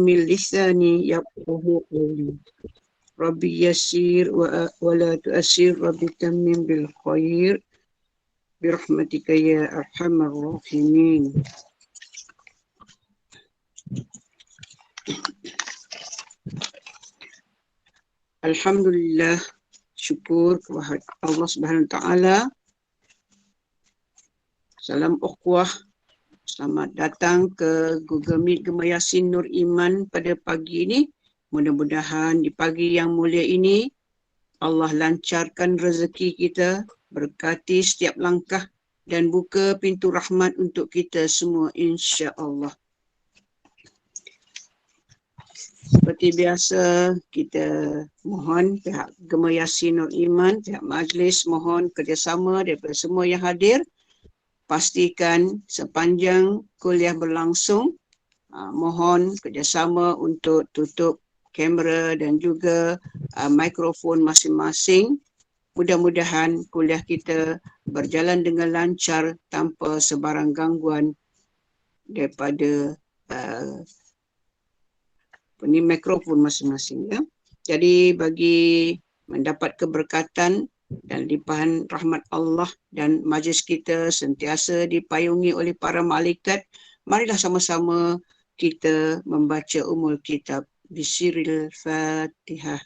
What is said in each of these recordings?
min lisani yafqahu qawli. Rabbi yassir wa la tu'assir, Rabbi tammim bil khair birahmatika ya arhamar rahimin. Alhamdulillah, syukur kepada Allah Subhanahu Wa Taala. Salam ukhuwah. Selamat datang ke Google Meet Gemar Yasin Nur Iman pada pagi ini. Mudah-mudahan di pagi yang mulia ini Allah lancarkan rezeki kita, berkati setiap langkah dan buka pintu rahmat untuk kita semua, insya-Allah. Seperti biasa, kita mohon pihak Gemar Yasin Nur Iman, pihak majlis mohon kerjasama daripada semua yang hadir. Pastikan sepanjang kuliah berlangsung, mohon kerjasama untuk tutup kamera dan juga mikrofon masing-masing. Mudah-mudahan kuliah kita berjalan dengan lancar tanpa sebarang gangguan daripada mikrofon masing-masing. Ya. Jadi bagi mendapat keberkatan dan limpahan rahmat Allah dan majlis kita sentiasa dipayungi oleh para malaikat, marilah sama-sama kita membaca umul kitab. Bisiril Fatihah.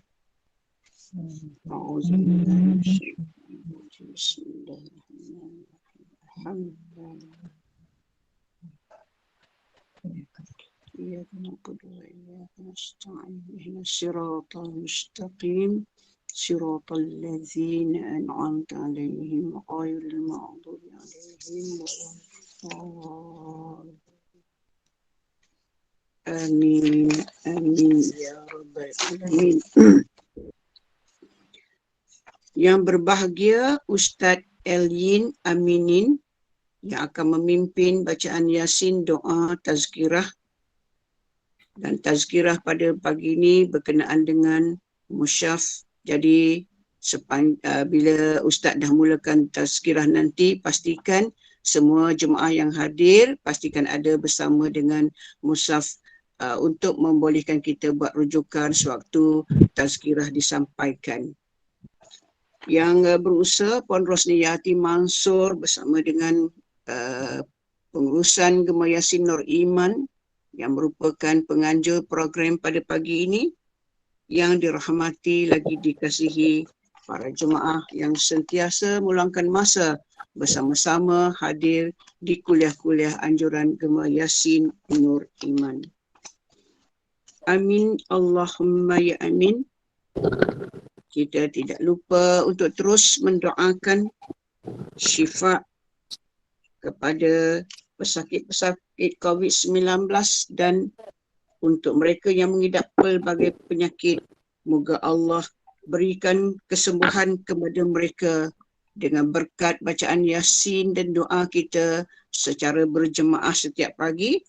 إياك نعبد وإياك نستعين اهدنا الصراط المستقيم صراط الذين أنعمت عليهم غير المغضوب عليهم ولا الضالين. آمين آمين يا رب العالمين. Yang berbahagia Ustaz Elyin Aminin yang akan memimpin bacaan Yasin, doa, tazkirah. Dan tazkirah pada pagi ini berkenaan dengan musyaf. Jadi bila Ustaz dah mulakan tazkirah nanti, pastikan semua jemaah yang hadir, pastikan ada bersama dengan mushaf untuk membolehkan kita buat rujukan sewaktu tazkirah disampaikan. Yang berusaha Puan Rosniyati Mansur bersama dengan pengurusan Gemar Yasin Nur Iman yang merupakan penganjur program pada pagi ini, yang dirahmati lagi dikasihi para jemaah yang sentiasa meluangkan masa bersama-sama hadir di kuliah-kuliah anjuran Gemar Yasin Nur Iman. Amin Allahumma ya amin. Kita tidak lupa untuk terus mendoakan syifa kepada pesakit-pesakit COVID-19 dan untuk mereka yang mengidap pelbagai penyakit. Moga Allah berikan kesembuhan kepada mereka dengan berkat bacaan Yasin dan doa kita secara berjemaah setiap pagi.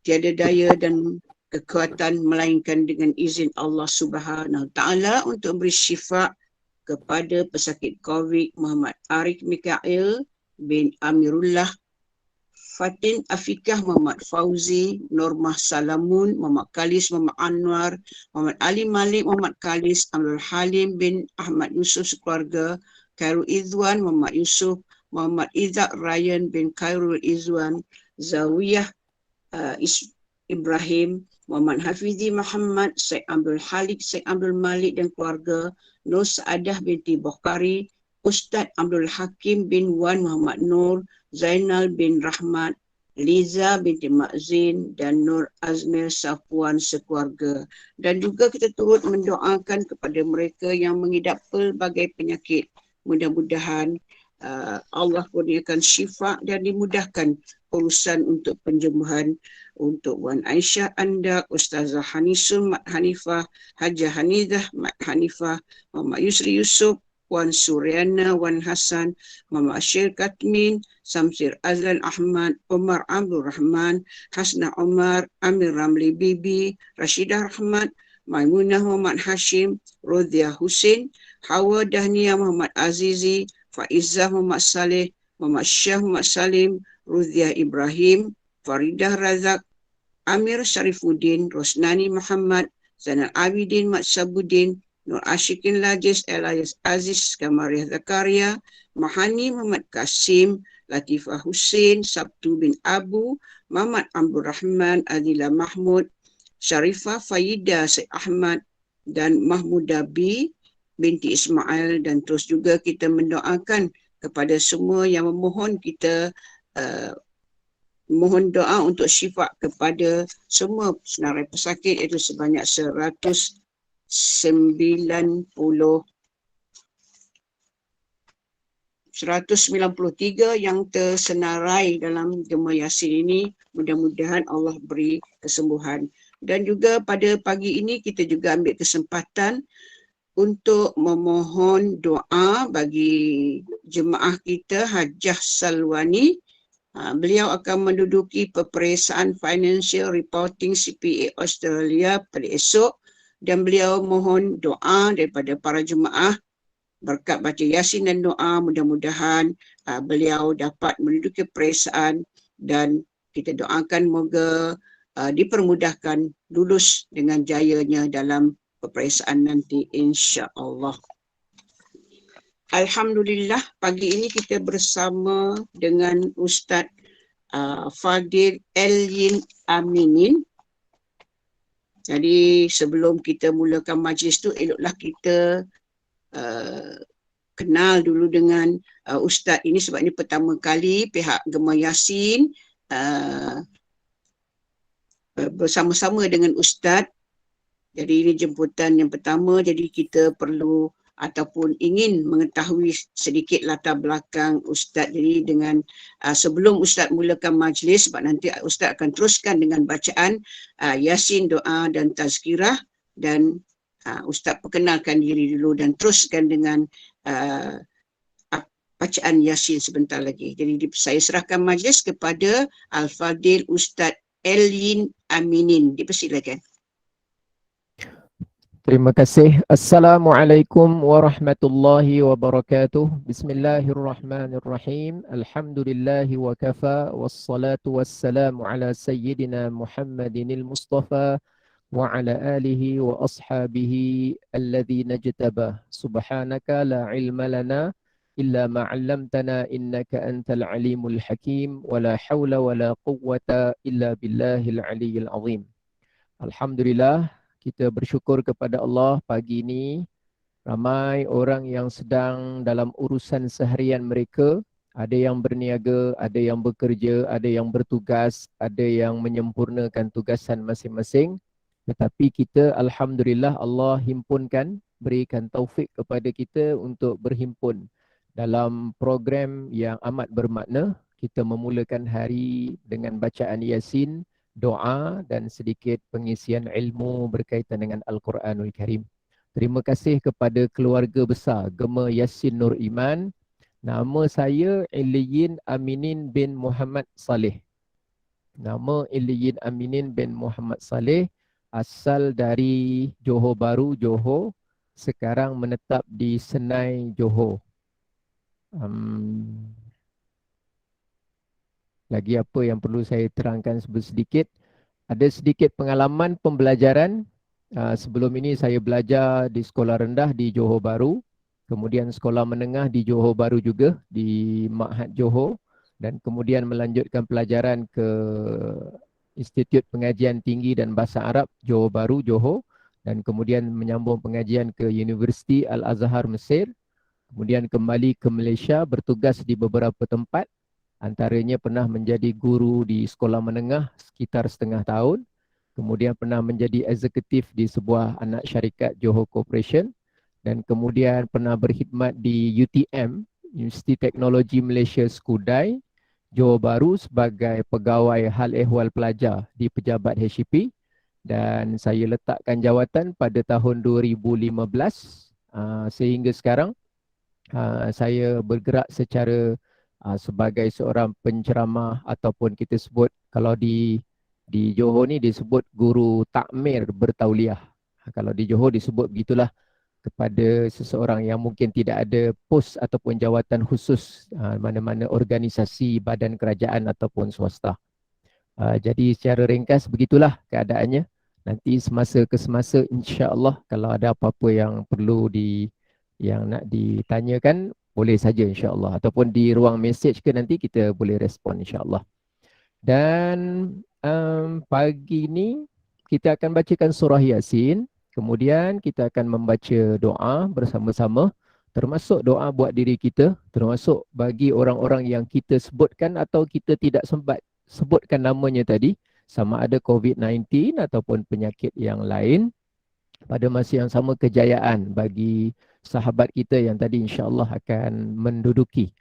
Tiada daya dan kekuatan melainkan dengan izin Allah Subhanahu Taala untuk beri syifa kepada pesakit COVID Muhammad Arif Mikail bin Amirullah, Fatin Afikah Muhammad Fauzi, Normah Salamun, Muhammad Kalis, Muhammad Anwar, Muhammad Ali Malik, Muhammad Kalis, Abdul Halim bin Ahmad Yusuf sekeluarga, Khairul Izwan, Muhammad Yusuf, Muhammad Izzak Ryan bin Khairul Izwan, Zawiyah Ibrahim, Muhammad Hafizi Muhammad, Syed Abdul Halik, Syed Abdul Malik dan keluarga, Nur Saadah binti Bukhari, Ustaz Abdul Hakim bin Wan Muhammad Nur, Zainal bin Rahmat, Liza binti Makzin dan Nur Azmir Safwan sekeluarga. Dan juga kita turut mendoakan kepada mereka yang mengidap pelbagai penyakit. Mudah-mudahan Allah kurniakan syifa dan dimudahkan urusan untuk penyembuhan untuk Wan Aisyah Andak, Ustazah Hanisun Mat Hanifah, Hajah Hanidah Mat Hanifah, Muhammad Yusri Yusuf, Wan Suryana, Wan Hasan, Muhammad Asyir Katmin, Samsir Azlan Ahmad, Umar Abdul Rahman, Hasnah Umar, Amir Ramli Bibi, Rashidah Rahmat, Maimunah Muhammad Hashim, Rodhiah Hussein, Hawa Dahnia Muhammad Azizi, Faizah Muhammad Saleh, Muhammad Syah Muhammad Salim, Rodhiah Ibrahim, Faridah Razak, Amir Syarifuddin, Rosnani Muhammad, Zainal Abidin Mat Sabuddin, Nur Ashikin Lajis, Elias Aziz, Kamaria Zakaria, Mahani Muhammad Kasim, Latifah Hussein, Sabtu bin Abu, Muhammad Abdul Rahman, Adila Mahmud, Sharifah Faida Syed Ahmad, dan Mahmudah binti Ismail. Dan terus juga kita mendoakan kepada semua yang memohon, kita mohon doa untuk syifa kepada semua senarai pesakit, iaitu sebanyak 193 yang tersenarai dalam Gemah Yasin ini. Mudah-mudahan Allah beri kesembuhan. Dan juga pada pagi ini kita juga ambil kesempatan untuk memohon doa bagi jemaah kita Hajah Salwani. Beliau akan menduduki peperiksaan Financial Reporting CPA Australia pada esok, dan beliau mohon doa daripada para jemaah berkat baca Yasin dan doa. Mudah-mudahan beliau dapat menduduki peperiksaan, dan kita doakan moga dipermudahkan lulus dengan jayanya dalam peperiksaan nanti, insya-Allah. Alhamdulillah, pagi ini kita bersama dengan Ustaz Fadil Elyin Aminin. Jadi sebelum kita mulakan majlis tu, eloklah kita kenal dulu dengan Ustaz ini, sebab ini pertama kali pihak Gemah Yasin bersama-sama dengan Ustaz. Jadi ini jemputan yang pertama, jadi kita perlu ataupun ingin mengetahui sedikit latar belakang Ustaz. Jadi dengan sebelum Ustaz mulakan majlis, sebab nanti Ustaz akan teruskan dengan bacaan Yasin, doa dan tazkirah, dan Ustaz perkenalkan diri dulu dan teruskan dengan bacaan Yasin sebentar lagi. Jadi saya serahkan majlis kepada Al-Fadil Ustaz Elyin Aminin. Dipersilakan. Terima kasih. Assalamualaikum warahmatullahi wabarakatuh. Bismillahirrahmanirrahim. Alhamdulillahi wa kafa. Wassalatu wassalamu ala sayyidina Muhammadinil Mustafa wa ala alihi wa ashabihi alladhina jtabah. Subhanaka la ilma lana illa ma 'allamtana innaka antal alimul hakim. Wa la hawla wa la quwwata illa billahil aliyyil azim. Alhamdulillah, kita bersyukur kepada Allah pagi ini ramai orang yang sedang dalam urusan seharian mereka. Ada yang berniaga, ada yang bekerja, ada yang bertugas, ada yang menyempurnakan tugasan masing-masing. Tetapi kita Alhamdulillah Allah himpunkan, berikan taufik kepada kita untuk berhimpun dalam program yang amat bermakna. Kita memulakan hari dengan bacaan Yasin, doa dan sedikit pengisian ilmu berkaitan dengan Al-Quranul Karim. Terima kasih kepada keluarga besar Gemah Yasin Nur Iman. Nama saya Elyin Aminin bin Muhammad Saleh. Nama Elyin Aminin bin Muhammad Saleh, asal dari Johor Bahru, Johor. Sekarang menetap di Senai, Johor. Lagi apa yang perlu saya terangkan sedikit. Ada sedikit pengalaman pembelajaran. Sebelum ini saya belajar di sekolah rendah di Johor Bahru. Kemudian sekolah menengah di Johor Bahru juga, di Ma'had Johor. Dan kemudian melanjutkan pelajaran ke Institut Pengajian Tinggi dan Bahasa Arab Johor Bahru, Johor. Dan kemudian menyambung pengajian ke Universiti Al-Azhar Mesir. Kemudian kembali ke Malaysia, bertugas di beberapa tempat. Antaranya pernah menjadi guru di sekolah menengah sekitar setengah tahun. Kemudian pernah menjadi eksekutif di sebuah anak syarikat Johor Corporation. Dan kemudian pernah berkhidmat di UTM, Universiti Teknologi Malaysia Skudai, Johor Bahru sebagai pegawai hal ehwal pelajar di Pejabat HEP. Dan saya letakkan jawatan pada tahun 2015 sehingga sekarang. Saya bergerak secara sebagai seorang penceramah, ataupun kita sebut kalau di Johor ni disebut guru takmir bertauliah. Kalau di Johor disebut begitulah kepada seseorang yang mungkin tidak ada pos ataupun jawatan khusus mana-mana organisasi, badan kerajaan ataupun swasta. Jadi secara ringkas begitulah keadaannya. Nanti semasa ke semasa insya-Allah kalau ada apa-apa yang perlu yang nak ditanyakan boleh saja insya-Allah ataupun di ruang message ke nanti kita boleh respon insya-Allah. Dan pagi ini kita akan bacakan surah Yasin, kemudian kita akan membaca doa bersama-sama, termasuk doa buat diri kita, termasuk bagi orang-orang yang kita sebutkan atau kita tidak sempat sebutkan namanya tadi, sama ada COVID-19 ataupun penyakit yang lain. Pada masa yang sama kejayaan bagi sahabat kita yang tadi insya-Allah akan menduduki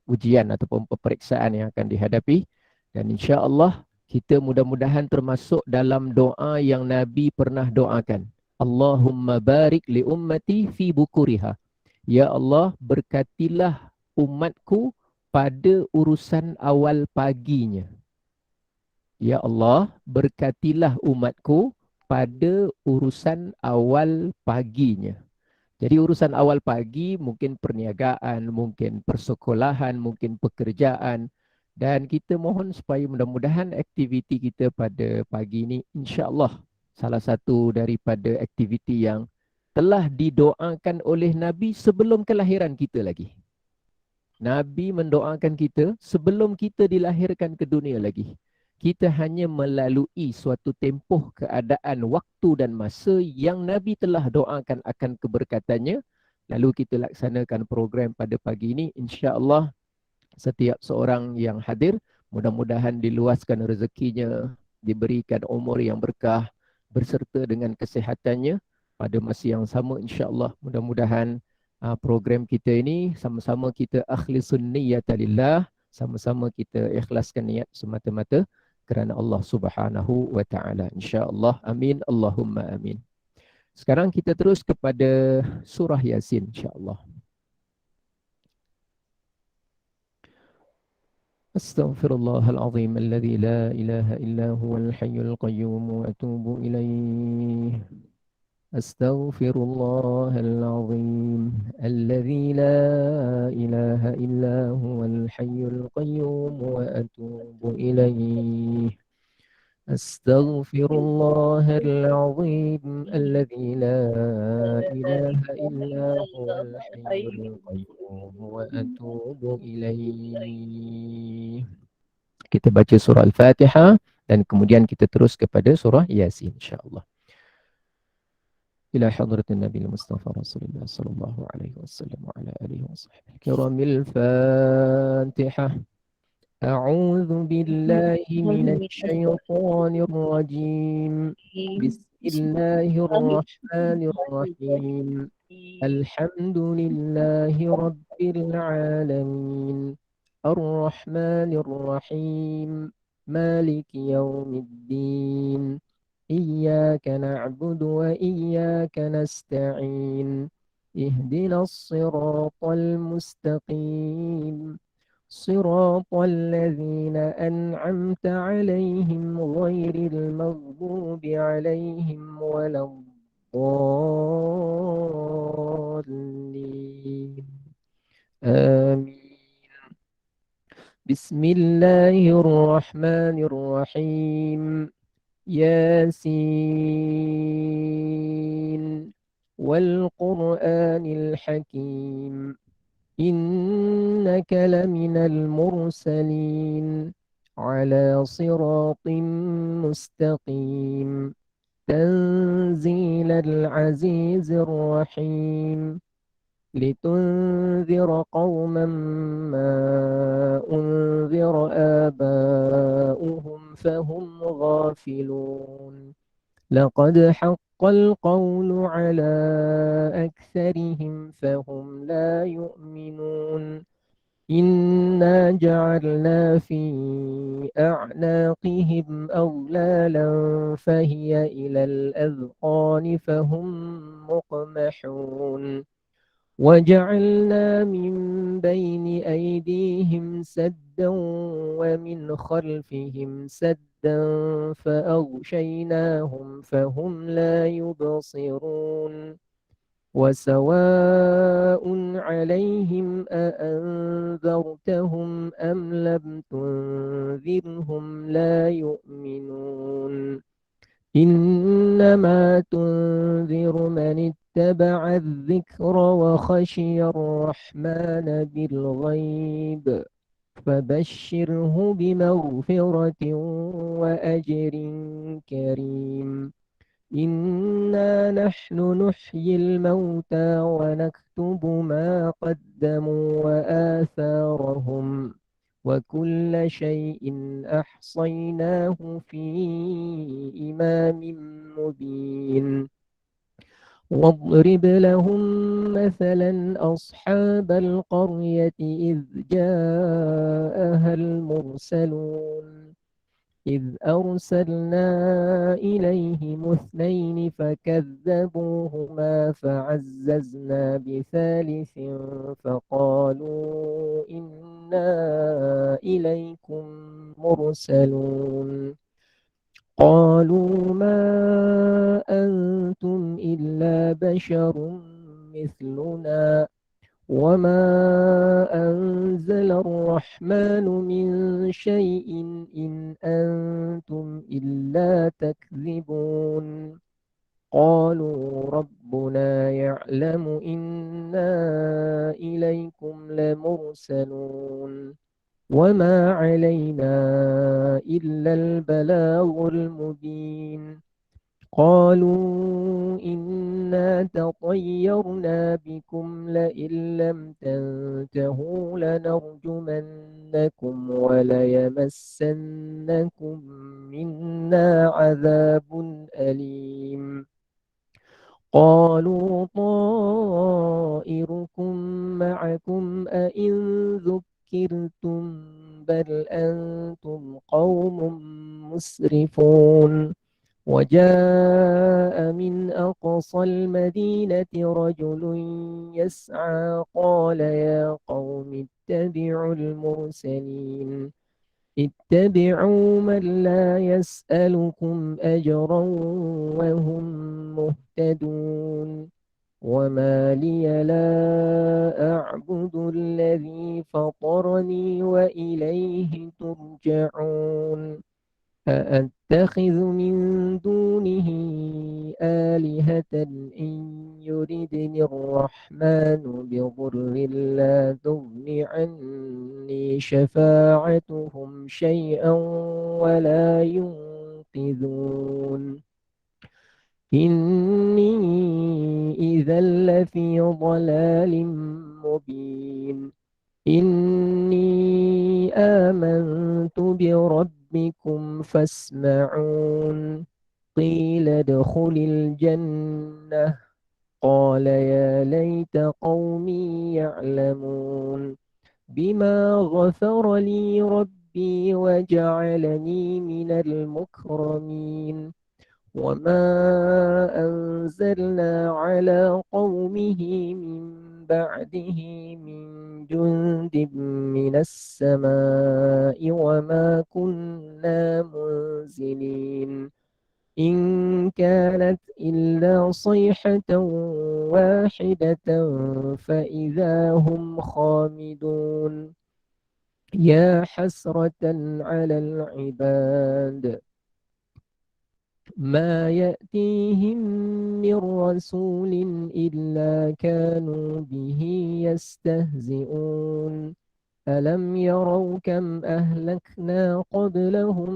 ujian ataupun peperiksaan yang akan dihadapi, dan insya-Allah kita mudah-mudahan termasuk dalam doa yang Nabi pernah doakan. Allahumma barik li ummati fi bukuriha. Ya Allah, berkatilah umatku pada urusan awal paginya. Ya Allah, berkatilah umatku pada urusan awal paginya. Jadi urusan awal pagi mungkin perniagaan, mungkin persekolahan, mungkin pekerjaan. Dan kita mohon supaya mudah-mudahan aktiviti kita pada pagi ini insya-Allah salah satu daripada aktiviti yang telah didoakan oleh Nabi sebelum kelahiran kita lagi. Nabi mendoakan kita sebelum kita dilahirkan ke dunia lagi. Kita hanya melalui suatu tempoh keadaan waktu dan masa yang Nabi telah doakan akan keberkatannya. Lalu kita laksanakan program pada pagi ini. InsyaAllah setiap seorang yang hadir, mudah-mudahan diluaskan rezekinya, diberikan umur yang berkah, berserta dengan kesihatannya. Pada masa yang sama insyaAllah mudah-mudahan program kita ini sama-sama kita akhlisun niyyata lillah, sama-sama kita ikhlaskan niat semata-mata kerana Allah Subhanahu wa taala. Insya-Allah. Amin. Allahumma amin. Sekarang kita terus kepada surah Yasin insya-Allah. Astaghfirullahal azim alladzi la ilaha illa huwal hayyul qayyum wa atubu ilaih. أستغفر الله العظيم الذي لا إله إلا هو الحي القيوم وأتوب إليه أستغفر الله العظيم الذي لا إله إلا هو الحي القيوم وأتوب إليه. Kita baca surah Al-Fatihah dan kemudian kita terus kepada surah Yasin insya-Allah. إلى حضرة النبي المصطفى رسول الله صلى الله عليه وسلم وعلى آله وصحبه الكرام. الفاتحة. أعوذ بالله من الشيطان الرجيم. بسم الله الرحمن الرحيم. الحمد لله رب العالمين الرحمن الرحيم مالك يوم الدين إياك نعبد وإياك نستعين اهدنا الصراط المستقيم صراط الذين أنعمت عليهم غير المغضوب عليهم ولا الضالين آمين. بسم الله الرحمن الرحيم. ياسين والقرآن الحكيم إنك لمن المرسلين على صراط مستقيم تنزيل العزيز الرحيم لتنذر قوما ما أنذر آباؤهم فهم غافلون لقد حق القول على أكثرهم فهم لا يؤمنون إنا جعلنا في أعناقهم أغلالا فهي إلى الأذقان فهم مقمحون وجعلنا من بين أيديهم سدا ومن خلفهم سدا فأغشيناهم فهم لا يبصرون وسواء عليهم أأنذرتهم أم لم تنذرهم لا يؤمنون إنما تنذر من اتبع الذكر وخشي الرحمن بالغيب فبشره بمغفرة وأجر كريم إنا نحن نحيي الموتى ونكتب ما قدموا وآثارهم وكل شيء أحصيناه في إمام مبين واضرب لهم مثلا أصحاب القرية إذ جاءها المرسلون إذ أرسلنا إليهم اثنين فكذبوهما فعززنا بثالث فقالوا إنا إليكم مرسلون قالوا ما أنتم إلا بشر مثلنا وما أنزل الرحمن من شيء إن أنتم إلا تكذبون قالوا ربنا يعلم إنا إليكم لمرسلون وما علينا إلا البلاغ المبين قالوا إنا تطيرنا بكم لئن لم تنتهوا لنرجمنكم وليمسنكم منا عذاب أليم قالوا طائركم معكم أئن ذكرتم بل أنتم قوم مسرفون وجاء من أقصى المدينة رجل يسعى قال يا قوم اتبعوا المرسلين اتبعوا من لا يسألكم أجرا وهم مهتدون وما لي لا أعبد الذي فطرني وإليه ترجعون أأتخذ من دونه آلهة إن يردني الرحمن بضر لا تغن عني شفاعتهم شيئا ولا ينقذون إني إذا لفي ضلال مبين إني آمنت بربكم فاسمعون قيل ادخل الجنة قال يا ليت قومي يعلمون بما غفر لي ربي وجعلني من المكرمين وما أنزلنا على قومه من بعده من جند من السماء وما كنا منزلين إن كانت إلا صيحة واحدة فإذا هم خامدون يا حسرة على العباد ما يأتيهم من رسول إلا كانوا به يستهزئون ألم يروا كم أهلكنا قبلهم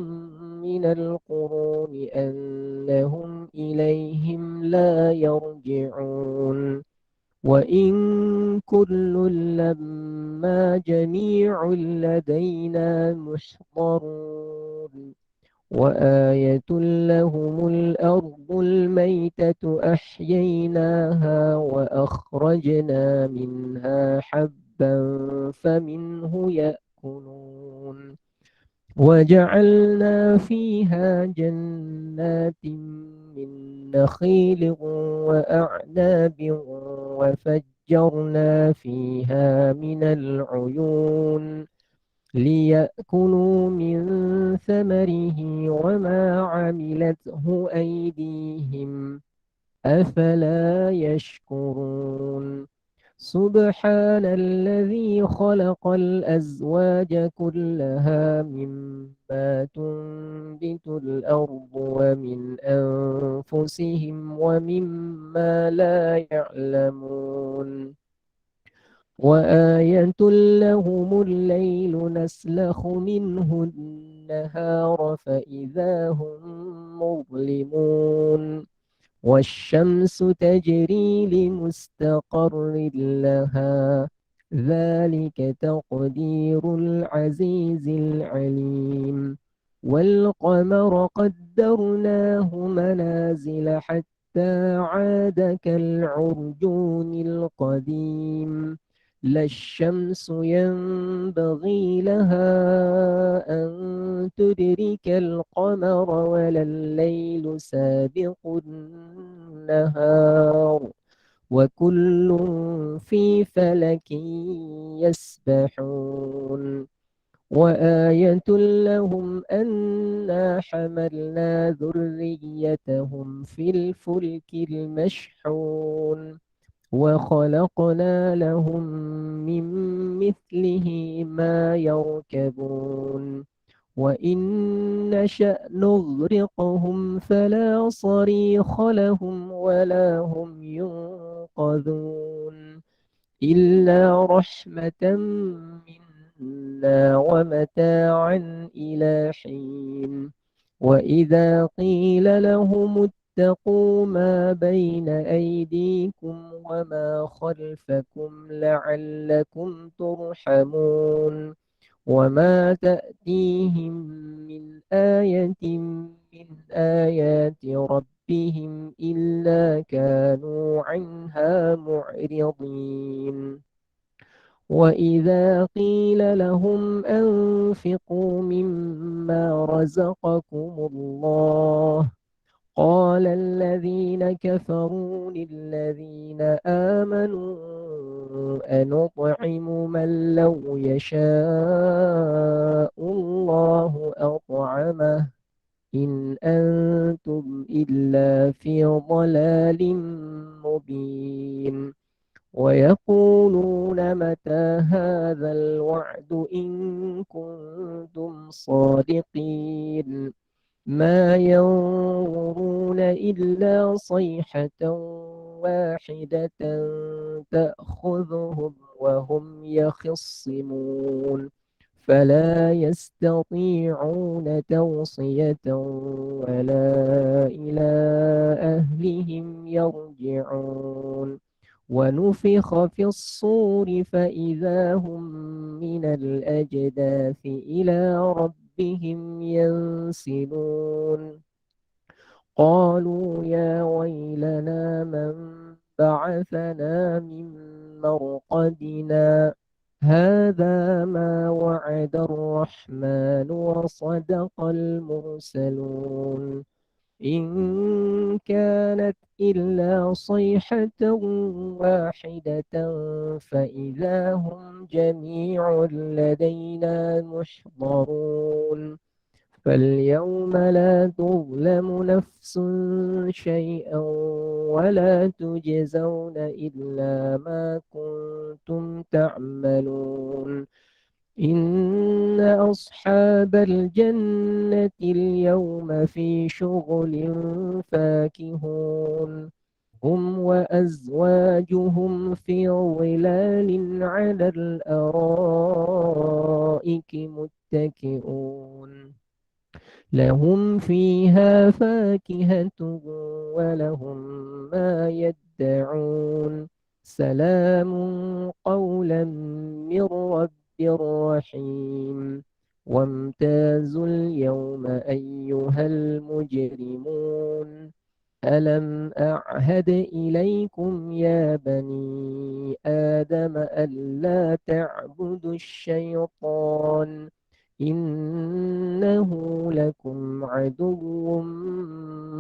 من القرون أنهم إليهم لا يرجعون وإن كل لما جميع لدينا محضرون وآية لهم الأرض الميتة أحييناها وأخرجنا منها حبا فمنه يأكلون وجعلنا فيها جنات من نخيل وأعناب وفجرنا فيها من العيون ليأكلوا من ثمره وما عملته أيديهم أفلا يشكرون سبحان الذي خلق الأزواج كلها مما تنبت الأرض ومن أنفسهم ومما لا يعلمون وآية لهم الليل نسلخ منه النهار فإذا هم مظلمون والشمس تجري لمستقر لها ذلك تقدير العزيز العليم والقمر قدرناه منازل حتى عاد كالعرجون القديم لا الشمس ينبغي لها أن تدرك القمر ولا الليل سابق النهار وكل في فلك يسبحون وآية لهم أنا حملنا ذريتهم في الفلك المشحون وخلقنا لهم من مثله ما يركبون وإن نشأ نغرقهم فلا صريخ لهم ولا هم ينقذون إلا رحمة منا ومتاعا إلى حين وإذا قيل لهم اتقوا ما بين أيديكم وما خلفكم لعلكم ترحمون وما تأتيهم من آية من آيات ربهم إلا كانوا عنها معرضين وإذا قيل لهم أنفقوا مما رزقكم الله قال الذين كفروا للذين آمنوا أنطعم من لو يشاء الله أطعمه إن أنتم إلا في ضلال مبين ويقولون متى هذا الوعد إن كنتم صادقين ما ينظرون إلا صيحة واحدة تأخذهم وهم يخصمون فلا يستطيعون توصية ولا إلى أهلهم يرجعون ونفخ في الصور فإذا هم من الأجداث إلى ربهم ينسلون قالوا يا ويلنا من بعثنا من مرقدنا هذا ما وعد الرحمن وصدق المرسلون إن كانت إلا صيحة واحدة فإذا هم جميع لدينا محضرون فاليوم لا تظلم نفس شيئا ولا تجزون إلا ما كنتم تعملون إن أصحاب الجنة اليوم في شغل فاكهون هم وأزواجهم في ظلال على الأرائك متكئون لهم فيها فاكهة ولهم ما يدعون سلام قولا من رب رحيم وامتازوا اليوم أيها المجرمون ألم أعهد إليكم يا بني آدم ألا تعبدوا الشيطان إنه لكم عدو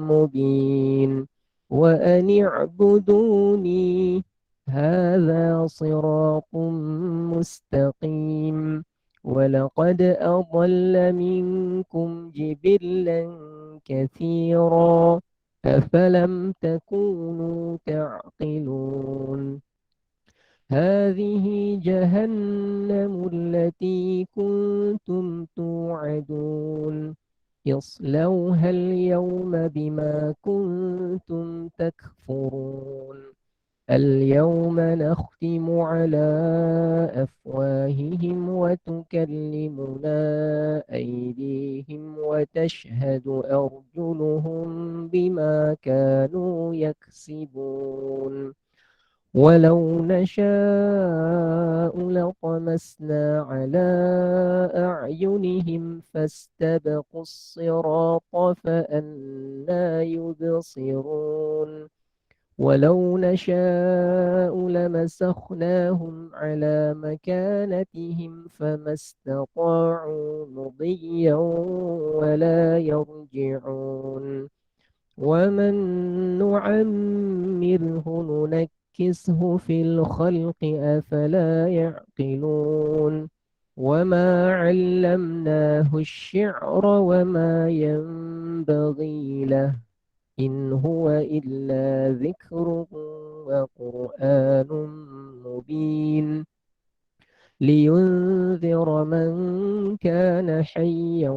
مبين وأن اعبدوني هذا صراط مستقيم ولقد أضل منكم جبلا كثيرا أفلم تكونوا تعقلون هذه جهنم التي كنتم توعدون اصلوها اليوم بما كنتم تكفرون اليوم نختم على أفواههم وتكلمنا أيديهم وتشهد أرجلهم بما كانوا يكسبون ولو نشاء لطمسنا على أعينهم فاستبقوا الصراط فأنى يبصرون ولو نشاء لمسخناهم على مكانتهم فما استطاعوا مضيا ولا يرجعون ومن نعمره ننكسه في الخلق أفلا يعقلون وما علمناه الشعر وما ينبغي له إن هو إلا ذكر وقرآن مبين لينذر من كان حيا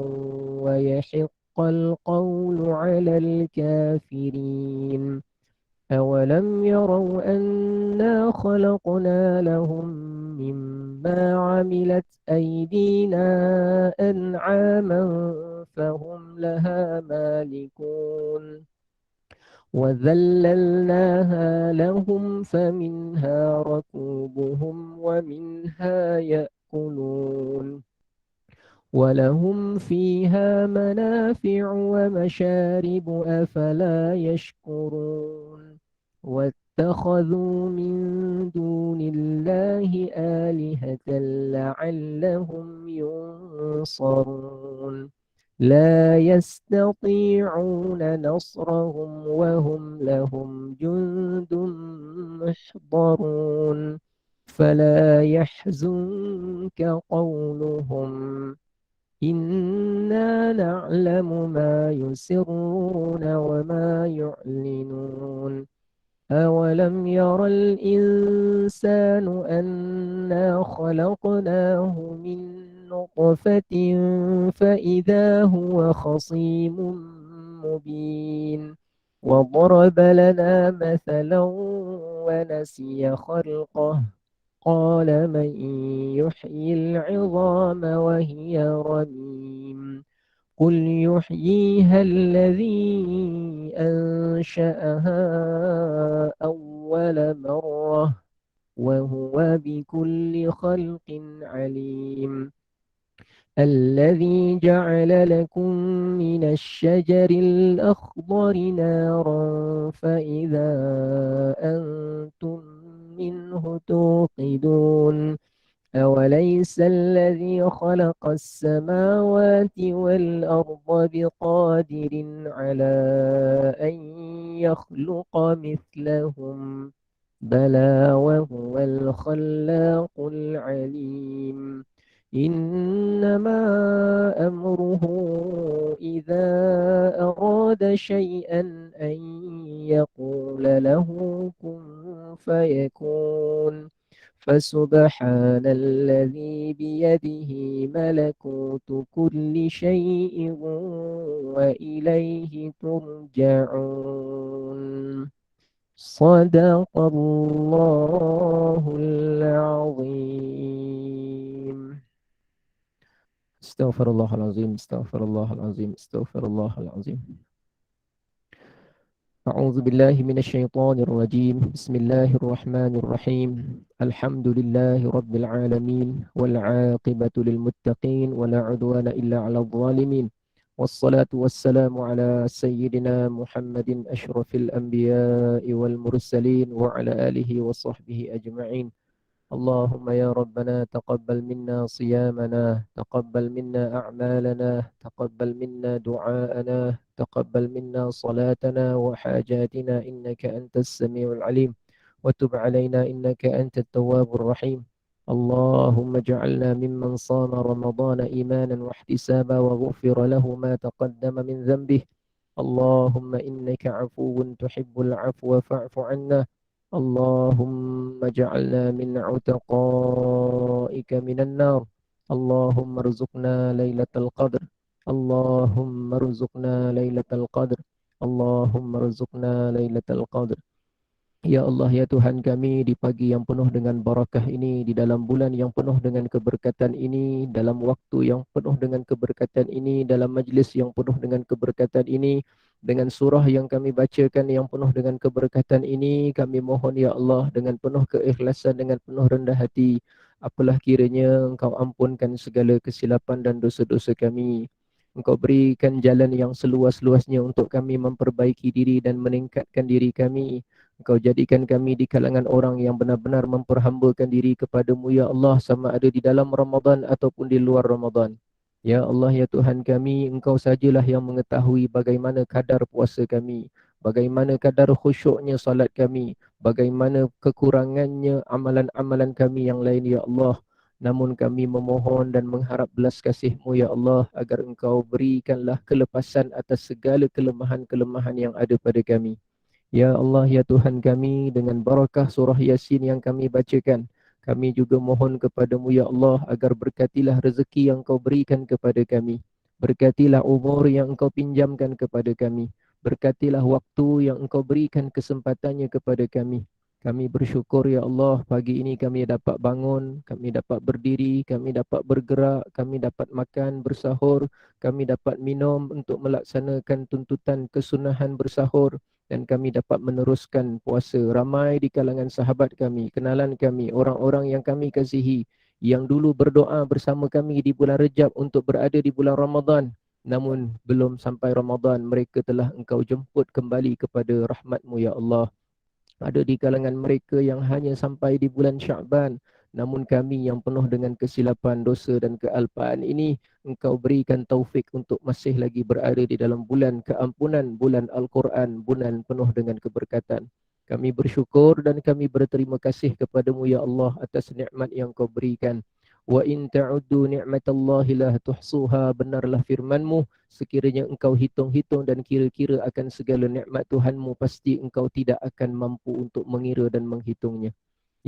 ويحق القول على الكافرين أولم يروا أنا خلقنا لهم مما عملت أيدينا أنعاما فهم لها مالكون وذللناها لهم فمنها ركوبهم ومنها يأكلون ولهم فيها منافع ومشارب أفلا يشكرون واتخذوا من دون الله آلهة لعلهم ينصرون لا يستطيعون نصرهم وهم لهم جند محضرون فلا يحزنك قولهم إنا نعلم ما يسرون وما يعلنون أولم ير الإنسان أنا خلقناه من نطفة فإذا هو خصيم مبين وضرب لنا مثلا ونسي خلقه قال من يحيي العظام وهي رميم قل يحييها الذي أنشأها أول مرة وهو بكل خلق عليم الذي جعل لكم من الشجر الأخضر نارا فإذا أنتم منه توقدون أوليس الذي خلق السماوات والأرض بقادر على أن يخلق مثلهم بلى وهو الخلاق العليم إنما أمره إذا أراد شيئا أن يقول له كن فيكون فسبحان الذي بيده ملكوت كل شيء وإليه ترجعون صدق الله العظيم استغفر الله العظيم استغفر الله العظيم استغفر الله العظيم أعوذ بالله من الشيطان الرجيم بسم الله الرحمن الرحيم الحمد لله رب العالمين والعاقبة للمتقين ولا عدوان إلا على الظالمين والصلاة والسلام على سيدنا محمد أشرف الأنبياء والمرسلين وعلى آله وصحبه أجمعين اللهم يا ربنا تقبل منا صيامنا تقبل منا أعمالنا تقبل منا دعاءنا تقبل منا صلاتنا وحاجاتنا إنك أنت السميع العليم وتب علينا إنك أنت التواب الرحيم اللهم اجعلنا ممن صام رمضان إيمانا واحتسابا وغفر له ما تقدم من ذنبه اللهم إنك عفو تحب العفو فاعف عنا. اللهم اجعلنا من عتقائك من النار. اللهم ارزقنا ليلة القدر. اللهم ارزقنا ليلة القدر. اللهم ارزقنا ليلة القدر. Ya Allah, ya Tuhan kami, di pagi yang penuh dengan barakah ini, di dalam bulan yang penuh dengan keberkatan ini, dalam waktu yang penuh dengan keberkatan ini, dalam majlis yang penuh dengan keberkatan ini, dengan surah yang kami bacakan yang penuh dengan keberkatan ini, kami mohon ya Allah dengan penuh keikhlasan, dengan penuh rendah hati, apalah kiranya Engkau ampunkan segala kesilapan dan dosa-dosa kami. Engkau berikan jalan yang seluas-luasnya untuk kami memperbaiki diri dan meningkatkan diri kami. Engkau jadikan kami di kalangan orang yang benar-benar memperhambakan diri kepadamu ya Allah, sama ada di dalam Ramadan ataupun di luar Ramadan. Ya Allah, ya Tuhan kami, Engkau sajalah yang mengetahui bagaimana kadar puasa kami, bagaimana kadar khusyuknya salat kami, bagaimana kekurangannya amalan-amalan kami yang lain ya Allah. Namun kami memohon dan mengharap belas kasih-Mu ya Allah, agar Engkau berikanlah kelepasan atas segala kelemahan-kelemahan yang ada pada kami. Ya Allah, ya Tuhan kami, dengan barakah surah Yasin yang kami bacakan, kami juga mohon kepadamu ya Allah, agar berkatilah rezeki yang Kau berikan kepada kami. Berkatilah umur yang Engkau pinjamkan kepada kami. Berkatilah waktu yang Engkau berikan kesempatannya kepada kami. Kami bersyukur ya Allah, pagi ini kami dapat bangun, kami dapat berdiri, kami dapat bergerak, kami dapat makan, bersahur, kami dapat minum untuk melaksanakan tuntutan kesunahan bersahur, dan kami dapat meneruskan puasa. Ramai di kalangan sahabat kami, kenalan kami, orang-orang yang kami kasihi, yang dulu berdoa bersama kami di bulan Rejab untuk berada di bulan Ramadan, namun belum sampai Ramadan, mereka telah Engkau jemput kembali kepada rahmat-Mu ya Allah. Ada di kalangan mereka yang hanya sampai di bulan Sya'ban, namun kami yang penuh dengan kesilapan, dosa dan kealpaan ini, Engkau berikan taufik untuk masih lagi berada di dalam bulan keampunan, bulan Al-Quran, bulan penuh dengan keberkatan. Kami bersyukur dan kami berterima kasih kepadamu ya Allah atas nikmat yang Kau berikan. Wa in ta'uddu ni'matallahi la tuhsuha, benarlah firman-Mu, sekiranya engkau hitung-hitung dan kira-kira akan segala nikmat Tuhanmu, pasti engkau tidak akan mampu untuk mengira dan menghitungnya.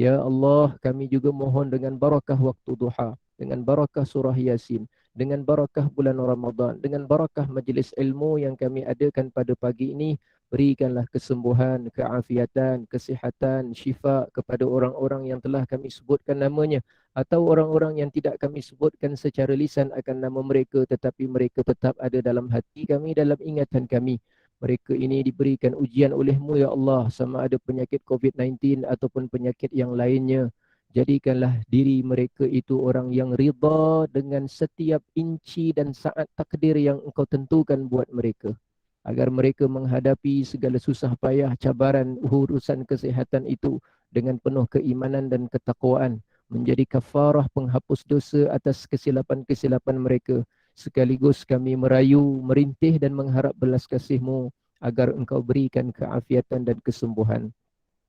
Ya Allah, kami juga mohon dengan barakah waktu duha, dengan barakah surah Yasin, dengan barakah bulan Ramadan, dengan barakah majlis ilmu yang kami adakan pada pagi ini, berikanlah kesembuhan, keafiatan, kesihatan, syifa kepada orang-orang yang telah kami sebutkan namanya, atau orang-orang yang tidak kami sebutkan secara lisan akan nama mereka, tetapi mereka tetap ada dalam hati kami, dalam ingatan kami. Mereka ini diberikan ujian oleh-Mu ya Allah, sama ada penyakit COVID-19 ataupun penyakit yang lainnya. Jadikanlah diri mereka itu orang yang rida dengan setiap inci dan saat takdir yang Engkau tentukan buat mereka, agar mereka menghadapi segala susah payah, cabaran, urusan kesihatan itu dengan penuh keimanan dan ketakwaan, menjadi kafarah penghapus dosa atas kesilapan-kesilapan mereka. Sekaligus kami merayu, merintih dan mengharap belas kasih-Mu agar Engkau berikan keafiatan dan kesembuhan.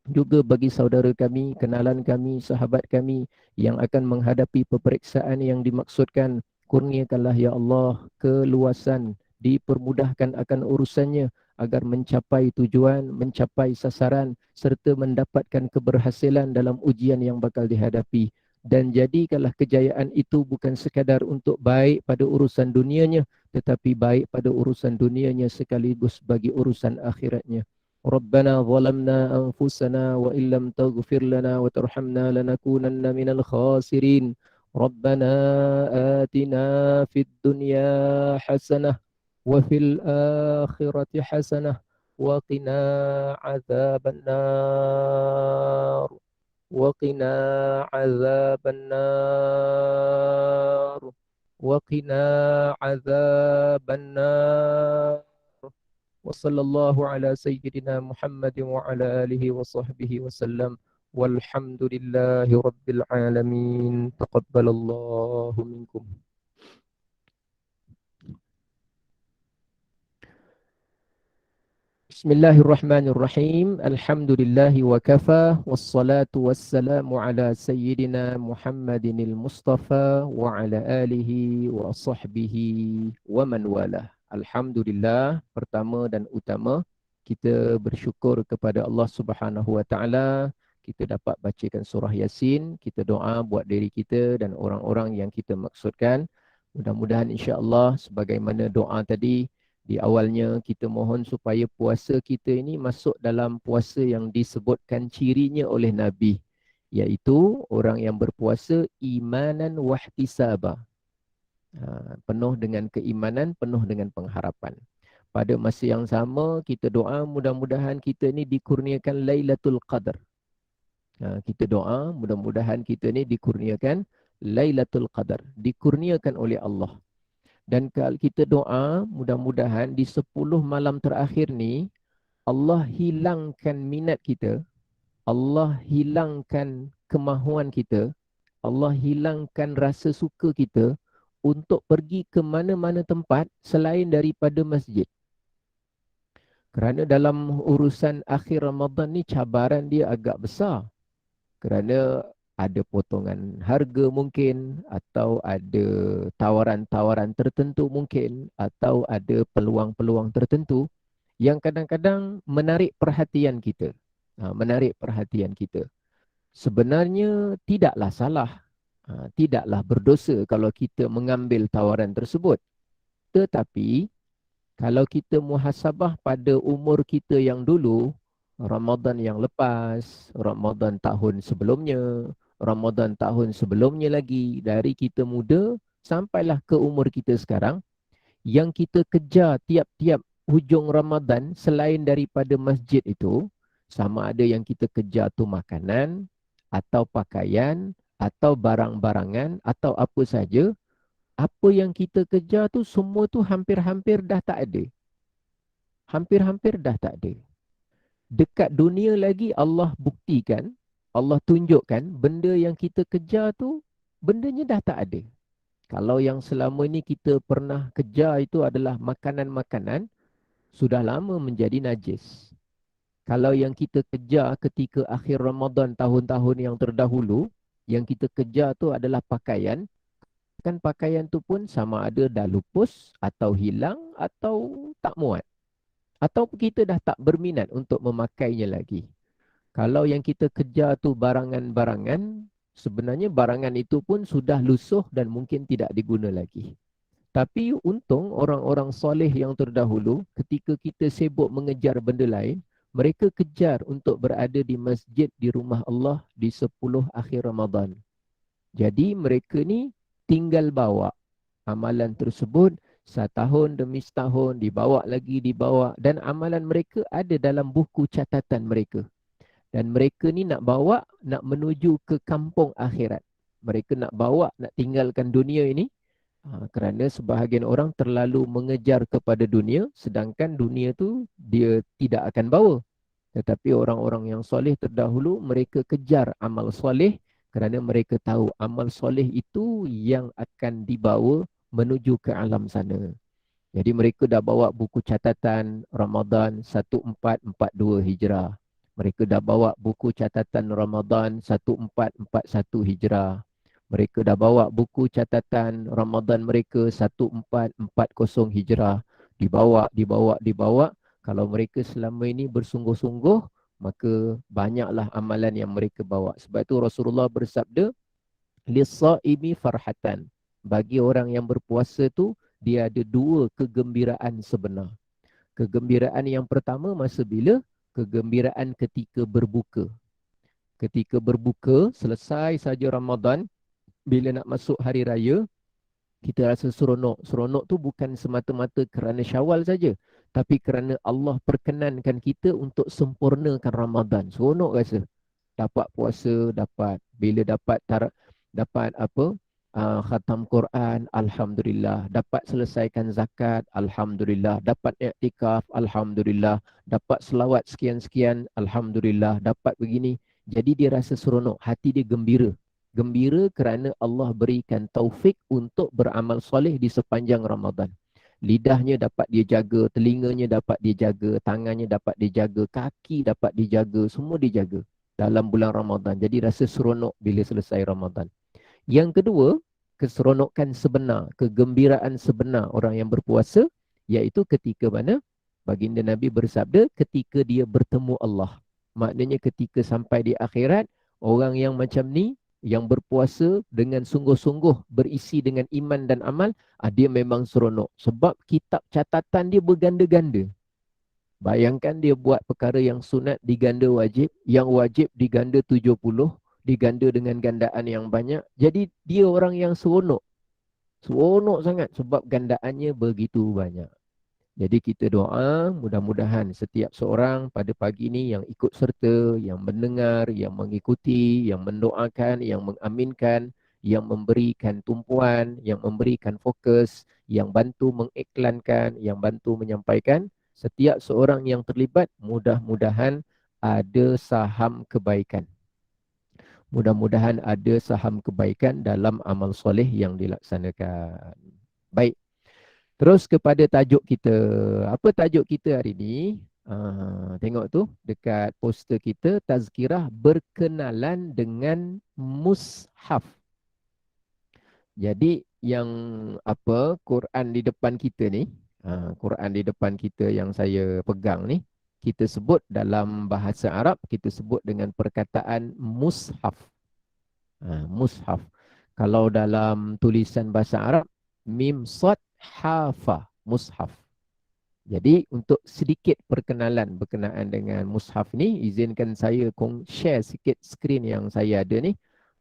Juga bagi saudara kami, kenalan kami, sahabat kami yang akan menghadapi peperiksaan yang dimaksudkan, kurniakanlah ya Allah keluasan, dipermudahkan akan urusannya agar mencapai tujuan, mencapai sasaran serta mendapatkan keberhasilan dalam ujian yang bakal dihadapi. Dan jadikanlah kejayaan itu bukan sekadar untuk baik pada urusan dunianya, tetapi baik pada urusan dunianya sekaligus bagi urusan akhiratnya. ربنا ظلمنا أنفسنا وإن لم تغفر لنا وترحمنا لنكونن من الخاسرين. ربنا آتنا في الدنيا حسنة وفي الآخرة حسنة وقنا عذاب النار. وقنا عذاب النار. وقنا عذاب النار. وصلى الله على سيدنا محمد وعلى آله وصحبه وسلم والحمد لله رب العالمين. تقبل الله منكم. بسم الله الرحمن الرحيم. الحمد لله وكفى والصلاة والسلام على سيدنا محمد المصطفى وعلى آله وصحبه ومن والاه. Alhamdulillah, pertama dan utama kita bersyukur kepada Allah Subhanahu Wa Taala. Kita dapat bacakan surah Yasin, kita doa buat diri kita dan orang-orang yang kita maksudkan. Mudah-mudahan insya-Allah sebagaimana doa tadi di awalnya kita mohon supaya puasa kita ini masuk dalam puasa yang disebutkan cirinya oleh Nabi, iaitu orang yang berpuasa imanan wahtisaba. Penuh dengan keimanan, penuh dengan pengharapan. Pada masa yang sama, kita doa mudah-mudahan kita ni dikurniakan Lailatul Qadar. Kita doa mudah-mudahan kita ni dikurniakan Lailatul Qadar. Dikurniakan oleh Allah. Dan kalau kita doa mudah-mudahan di 10 malam terakhir ni, Allah hilangkan minat kita, Allah hilangkan kemahuan kita, Allah hilangkan rasa suka kita untuk pergi ke mana-mana tempat selain daripada masjid. Kerana dalam urusan akhir Ramadan ni cabaran dia agak besar. Kerana ada potongan harga mungkin, atau ada tawaran-tawaran tertentu mungkin, atau ada peluang-peluang tertentu yang kadang-kadang menarik perhatian kita. Menarik perhatian kita. Sebenarnya tidaklah salah, tidaklah berdosa kalau kita mengambil tawaran tersebut. Tetapi kalau kita muhasabah pada umur kita yang dulu, Ramadan yang lepas, Ramadan tahun sebelumnya, Ramadan tahun sebelumnya lagi, dari kita muda sampailah ke umur kita sekarang, yang kita kejar tiap-tiap hujung Ramadan selain daripada masjid itu, sama ada yang kita kejar tu makanan, atau pakaian, atau barang-barangan, atau apa saja, apa yang kita kejar tu semua tu hampir-hampir dah tak ada. Hampir-hampir dah tak ada. Dekat dunia lagi Allah buktikan, Allah tunjukkan benda yang kita kejar tu, bendanya dah tak ada. Kalau yang selama ni kita pernah kejar itu adalah makanan-makanan, sudah lama menjadi najis. Kalau yang kita kejar ketika akhir Ramadan tahun-tahun yang terdahulu, yang kita kejar tu adalah pakaian, kan pakaian tu pun sama ada dah lupus, atau hilang, atau tak muat. Atau kita dah tak berminat untuk memakainya lagi. Kalau yang kita kejar tu barangan-barangan, sebenarnya barangan itu pun sudah lusuh dan mungkin tidak diguna lagi. Tapi untung orang-orang soleh yang terdahulu, ketika kita sibuk mengejar benda lain, mereka kejar untuk berada di masjid di rumah Allah di 10 akhir Ramadan. Jadi mereka ni tinggal bawa amalan tersebut setahun demi setahun, dibawa lagi, dibawa, dan amalan mereka ada dalam buku catatan mereka. Dan mereka ni nak bawa, nak menuju ke kampung akhirat. Mereka nak bawa, nak tinggalkan dunia ini, kerana sebahagian orang terlalu mengejar kepada dunia, sedangkan dunia tu dia tidak akan bawa. Tetapi orang-orang yang soleh terdahulu, mereka kejar amal soleh, kerana mereka tahu amal soleh itu yang akan dibawa menuju ke alam sana. Jadi mereka dah bawa buku catatan Ramadan 1442 Hijrah. Mereka dah bawa buku catatan Ramadan 1441 Hijrah. Mereka dah bawa buku catatan Ramadan mereka 1440 Hijrah. Dibawa. Kalau mereka selama ini bersungguh-sungguh, maka banyaklah amalan yang mereka bawa. Sebab itu Rasulullah bersabda, "Lis-shaimi farhatan." Bagi orang yang berpuasa tu, dia ada 2 kegembiraan sebenar. Kegembiraan yang pertama masa bila? Kegembiraan ketika berbuka. Ketika berbuka, selesai saja Ramadan, bila nak masuk hari raya, kita rasa seronok. Seronok tu bukan semata-mata kerana Syawal saja, tapi kerana Allah perkenankan kita untuk sempurnakan Ramadan. Seronok rasa. Dapat puasa, bila dapat khatam Quran, alhamdulillah. Dapat selesaikan zakat, alhamdulillah. Dapat i'tikaf, alhamdulillah. Dapat selawat sekian-sekian, alhamdulillah. Dapat begini. Jadi dia rasa seronok, hati dia gembira. Gembira kerana Allah berikan taufik untuk beramal soleh di sepanjang Ramadan. Lidahnya dapat dia jaga, telinganya dapat dia jaga, tangannya dapat dia jaga, kaki dapat dijaga, semua dijaga dalam bulan Ramadan. Jadi rasa seronok bila selesai Ramadan. Yang kedua, keseronokan sebenar, kegembiraan sebenar orang yang berpuasa, Iaitu ketika mana baginda Nabi bersabda ketika dia bertemu Allah. Maknanya ketika sampai di akhirat, orang yang macam ni, yang berpuasa dengan sungguh-sungguh berisi dengan iman dan amal, dia memang seronok. Sebab kitab catatan dia berganda-ganda. Bayangkan dia buat perkara yang sunat diganda wajib, yang wajib diganda 70, diganda dengan gandaan yang banyak. Jadi dia orang yang seronok. Seronok sangat sebab gandaannya begitu banyak. Jadi kita doa mudah-mudahan setiap seorang pada pagi ini yang ikut serta, yang mendengar, yang mengikuti, yang mendoakan, yang mengaminkan, yang memberikan tumpuan, yang memberikan fokus, yang bantu mengiklankan, yang bantu menyampaikan. Setiap seorang yang terlibat mudah-mudahan ada saham kebaikan. Mudah-mudahan ada saham kebaikan dalam amal soleh yang dilaksanakan. Baik. Terus kepada tajuk kita. Apa tajuk kita hari ini? Tengok tu dekat poster kita, tazkirah berkenalan dengan mushaf. Jadi yang apa Quran di depan kita ni, Quran di depan kita yang saya pegang ni, kita sebut dalam bahasa Arab, kita sebut dengan perkataan mushaf. Mushaf. Kalau dalam tulisan bahasa Arab, mim sad hafa, mushaf. Jadi untuk sedikit perkenalan berkenaan dengan mushaf ni, izinkan saya share sikit skrin yang saya ada ni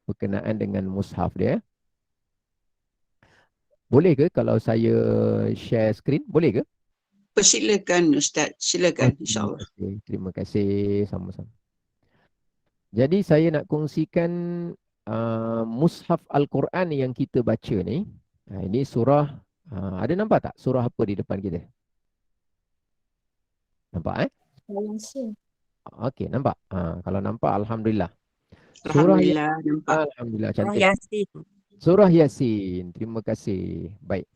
berkenaan dengan mushaf dia. Boleh ke kalau saya share skrin? Boleh ke? Persilakan Ustaz, silakan insyaAllah. Terima kasih. Sama-sama. Jadi saya nak kongsikan mushaf Al-Quran yang kita baca ni. Ini surah, ada nampak tak surah apa di depan kita? Nampak Okey, nampak? Kalau nampak, Alhamdulillah. Alhamdulillah, nampak. Alhamdulillah, cantik. Surah Yasin. Terima kasih. Baik.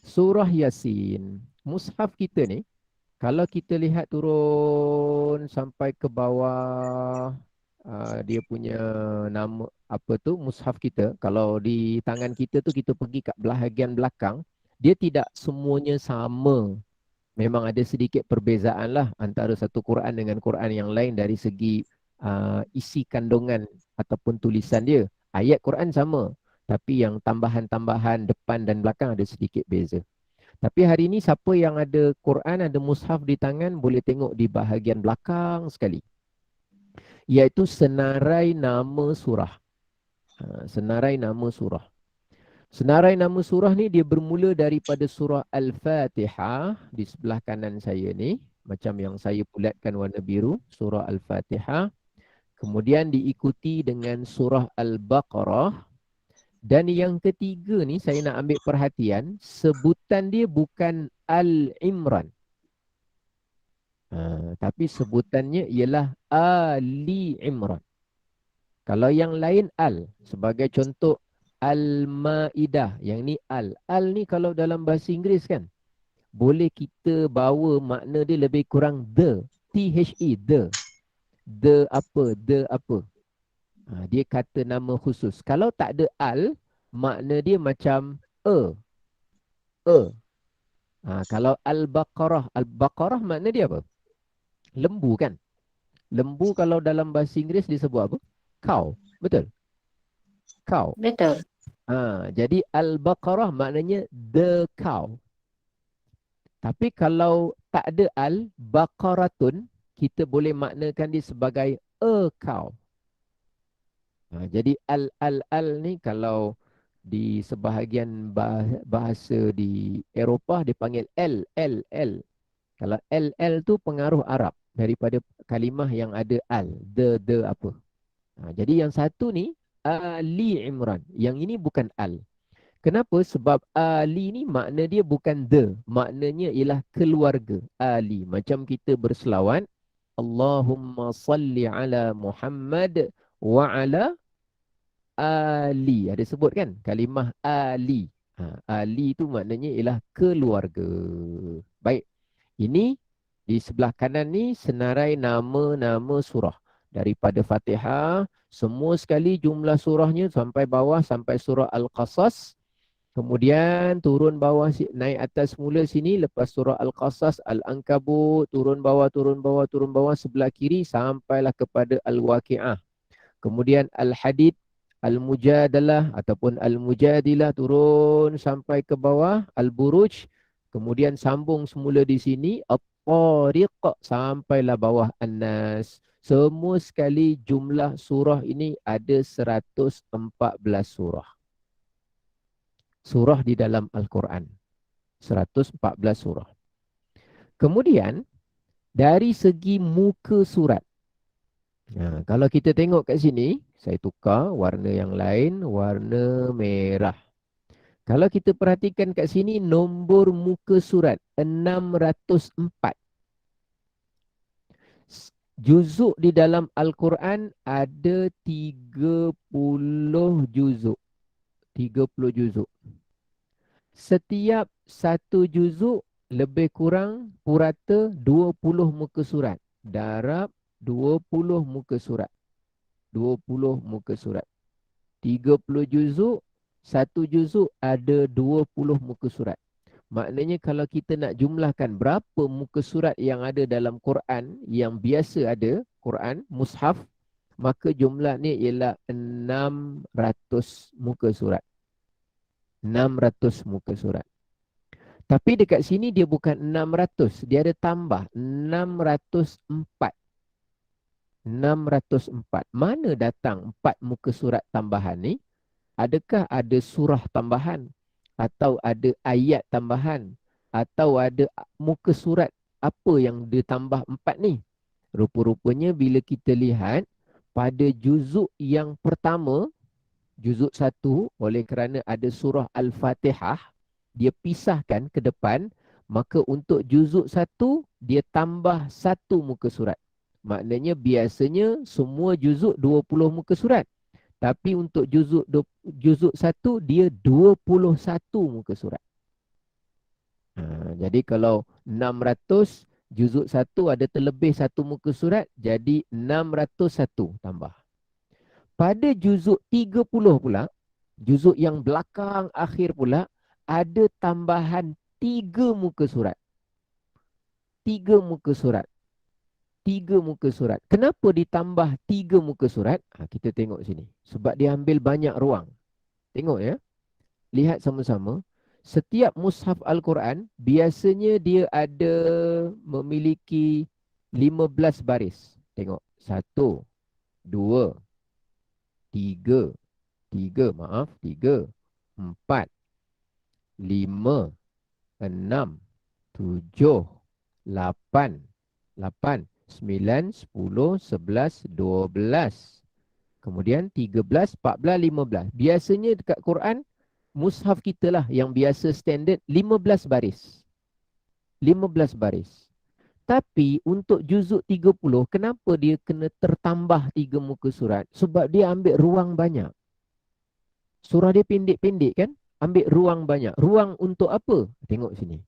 Surah Yasin. Mushaf kita ni, kalau kita lihat turun sampai ke bawah, dia punya nama, apa tu, mushaf kita. Kalau di tangan kita tu, kita pergi kat bahagian belakang, dia tidak semuanya sama. Memang ada sedikit perbezaan lah antara satu Quran dengan Quran yang lain dari segi isi kandungan ataupun tulisan dia. Ayat Quran sama, tapi yang tambahan-tambahan depan dan belakang ada sedikit beza. Tapi hari ini siapa yang ada Quran, ada mushaf di tangan, boleh tengok di bahagian belakang sekali. Iaitu senarai nama surah. Senarai nama surah. Senarai nama surah ni dia bermula daripada surah Al-Fatihah di sebelah kanan saya ni. Macam yang saya bulatkan warna biru, surah Al-Fatihah. Kemudian diikuti dengan surah Al-Baqarah. Dan yang ketiga ni saya nak ambil perhatian, sebutan dia bukan Al-Imran. Tapi sebutannya ialah Ali Imran. Kalau yang lain Al, sebagai contoh Al-Ma'idah, yang ni Al. Al ni kalau dalam bahasa Inggeris kan, boleh kita bawa makna dia lebih kurang the. T-H-E, the. The apa, the apa. Dia kata nama khusus. Kalau tak ada Al, makna dia macam a. Kalau Al-Baqarah, Al-Baqarah makna dia apa? Lembu kan? Lembu kalau dalam bahasa Inggeris disebut apa? Cow. Betul? Cow. Betul. Jadi Al-Baqarah maknanya the cow. Tapi kalau tak ada Al-Baqaratun, kita boleh maknakan dia sebagai a cow. Jadi Al ni kalau di sebahagian bahasa di Eropah dia panggil L. Kalau L tu pengaruh Arab daripada kalimah yang ada Al. The apa. Jadi yang satu ni Ali Imran. Yang ini bukan Al. Kenapa? Sebab Ali ni makna dia bukan the. Maknanya ialah keluarga. Ali. Macam kita berselawat. Allahumma salli ala Muhammad wa ala Ali. Ada sebut kan? Kalimah Ali. Ali tu maknanya ialah keluarga. Baik. Ini di sebelah kanan ni senarai nama-nama surah. Daripada Fatihah, semua sekali jumlah surahnya sampai bawah, sampai surah Al-Qasas. Kemudian turun bawah, naik atas mula sini, lepas surah Al-Qasas, Al-Ankabut, turun bawah, turun bawah, turun bawah, sebelah kiri sampailah kepada Al-Waqi'ah. Kemudian Al-Hadid, Al-Mujadalah ataupun Al-Mujadilah, turun sampai ke bawah, Al-Buruj. Kemudian sambung semula di sini, At-Tariq, sampailah bawah An-Nas. Semua sekali jumlah surah ini ada 114 surah. Surah di dalam Al-Quran. 114 surah. Kemudian, dari segi muka surat. Kalau kita tengok kat sini, saya tukar warna yang lain, warna merah. Kalau kita perhatikan kat sini, nombor muka surat 604. Juzuk di dalam Al-Quran ada 30 juzuk. 30 juzuk. Setiap satu juzuk lebih kurang purata 20 muka surat. Darab 20 muka surat. 20 muka surat. 30 juzuk, satu juzuk ada 20 muka surat. Maknanya kalau kita nak jumlahkan berapa muka surat yang ada dalam Quran, yang biasa ada, Quran, mushaf, maka jumlah ni ialah 600 muka surat. 600 muka surat. Tapi dekat sini dia bukan 600, dia ada tambah 604. 604. Mana datang 4 muka surat tambahan ni? Adakah ada surah tambahan? Atau ada ayat tambahan? Atau ada muka surat apa yang ditambah 4 ni? Rupa-rupanya bila kita lihat pada juzuk yang pertama, juzuk 1, oleh kerana ada surah Al-Fatihah, dia pisahkan ke depan, maka untuk juzuk 1, dia tambah 1 muka surat. Maknanya biasanya semua juzuk 20 muka surat. Tapi untuk juzuk 1, dia 21 muka surat. Jadi kalau 600, juzuk 1 ada terlebih 1 muka surat, jadi 601 tambah. Pada juzuk 30 pula, juzuk yang belakang akhir pula, ada tambahan 3 muka surat. 3 muka surat. 3 muka surat. Kenapa ditambah 3 muka surat? Kita tengok sini. Sebab dia ambil banyak ruang. Tengok ya. Lihat sama-sama. Setiap mushaf Al-Quran, biasanya dia ada memiliki 15 baris. Tengok. 1, 2, 3, 3, 4, 5, 6, 7, 8, 9, 10, 11, 12. Kemudian 13, 14, 15. Biasanya dekat Quran, mushaf kita lah yang biasa standard 15 baris. 15 baris. Tapi untuk juzuk 30, kenapa dia kena tertambah 3 muka surat? Sebab dia ambil ruang banyak. Surah dia pendek-pendek kan? Ambil ruang banyak. Ruang untuk apa? Tengok sini.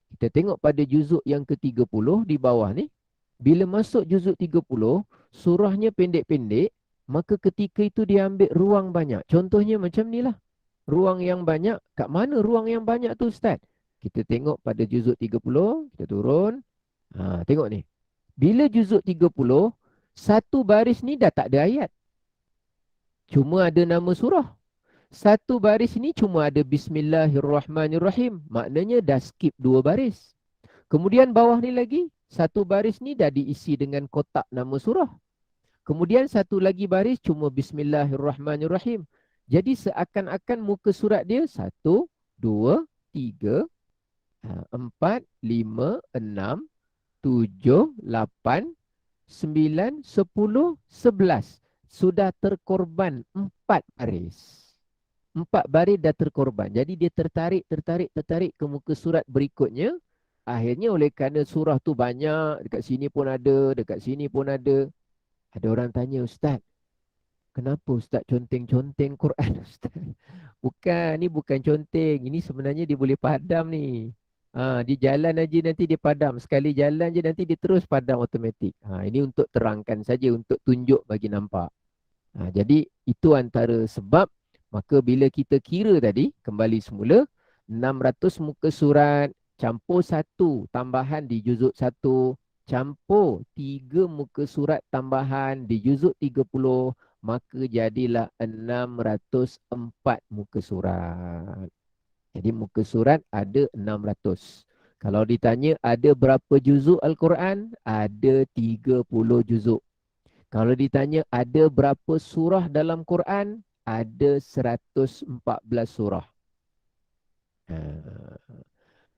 Kita tengok pada juzuk yang ke-30 di bawah ni. Bila masuk juzuk 30, surahnya pendek-pendek, maka ketika itu dia ambil ruang banyak. Contohnya macam ni lah. Ruang yang banyak. Kat mana ruang yang banyak tu Ustaz? Kita tengok pada juzuk 30, kita turun. Tengok ni. Bila juzuk 30, satu baris ni dah tak ada ayat. Cuma ada nama surah. Satu baris ni cuma ada Bismillahirrahmanirrahim. Maknanya dah skip 2 baris. Kemudian bawah ni lagi, satu baris ni dah diisi dengan kotak nama surah. Kemudian satu lagi baris cuma Bismillahirrahmanirrahim. Jadi seakan-akan muka surat dia 1, 2, 3, 4, 5, 6, 7, 8, 9, 10, 11. Sudah terkorban 4 baris. 4 baris dah terkorban. Jadi dia tertarik ke muka surat berikutnya. Akhirnya oleh kerana surah tu banyak, dekat sini pun ada, dekat sini pun ada. Ada orang tanya, Ustaz, kenapa Ustaz conteng-conteng Quran Ustaz? Bukan, ni bukan conteng. Ini sebenarnya dia boleh padam ni. Dia jalan aja nanti dia padam. Sekali jalan je nanti dia terus padam automatik. Ini untuk terangkan saja, untuk tunjuk bagi nampak. Jadi itu antara sebab Maka bila kita kira tadi, kembali semula, 600 muka surat, campur satu tambahan di juzuk 1, campur 3 muka surat tambahan di juzuk 30, maka jadilah 604 muka surat. Jadi muka surat ada 600. Kalau ditanya ada berapa juzuk Al-Quran? Ada 30 juzuk. Kalau ditanya ada berapa surah dalam Quran? Ada 114 surah. Ha.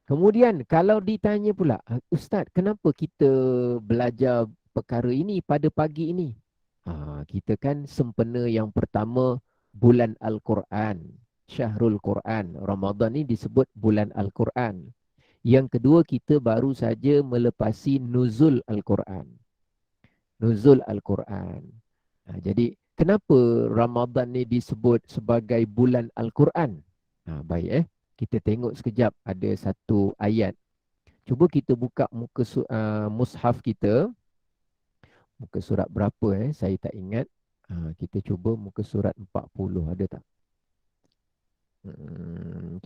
Kemudian kalau ditanya pula, Ustaz, kenapa kita belajar perkara ini pada pagi ini? Kita kan sempena yang pertama bulan Al-Quran, Syahrul Quran. Ramadan ni disebut bulan Al-Quran. Yang kedua, kita baru saja melepasi nuzul Al-Quran. Nuzul Al-Quran. Jadi kenapa Ramadan ni disebut sebagai bulan Al-Quran? Baik kita tengok sekejap ada satu ayat. Cuba kita buka muka mushaf kita. Muka surat berapa saya tak ingat. Kita cuba muka surat 40 ada tak?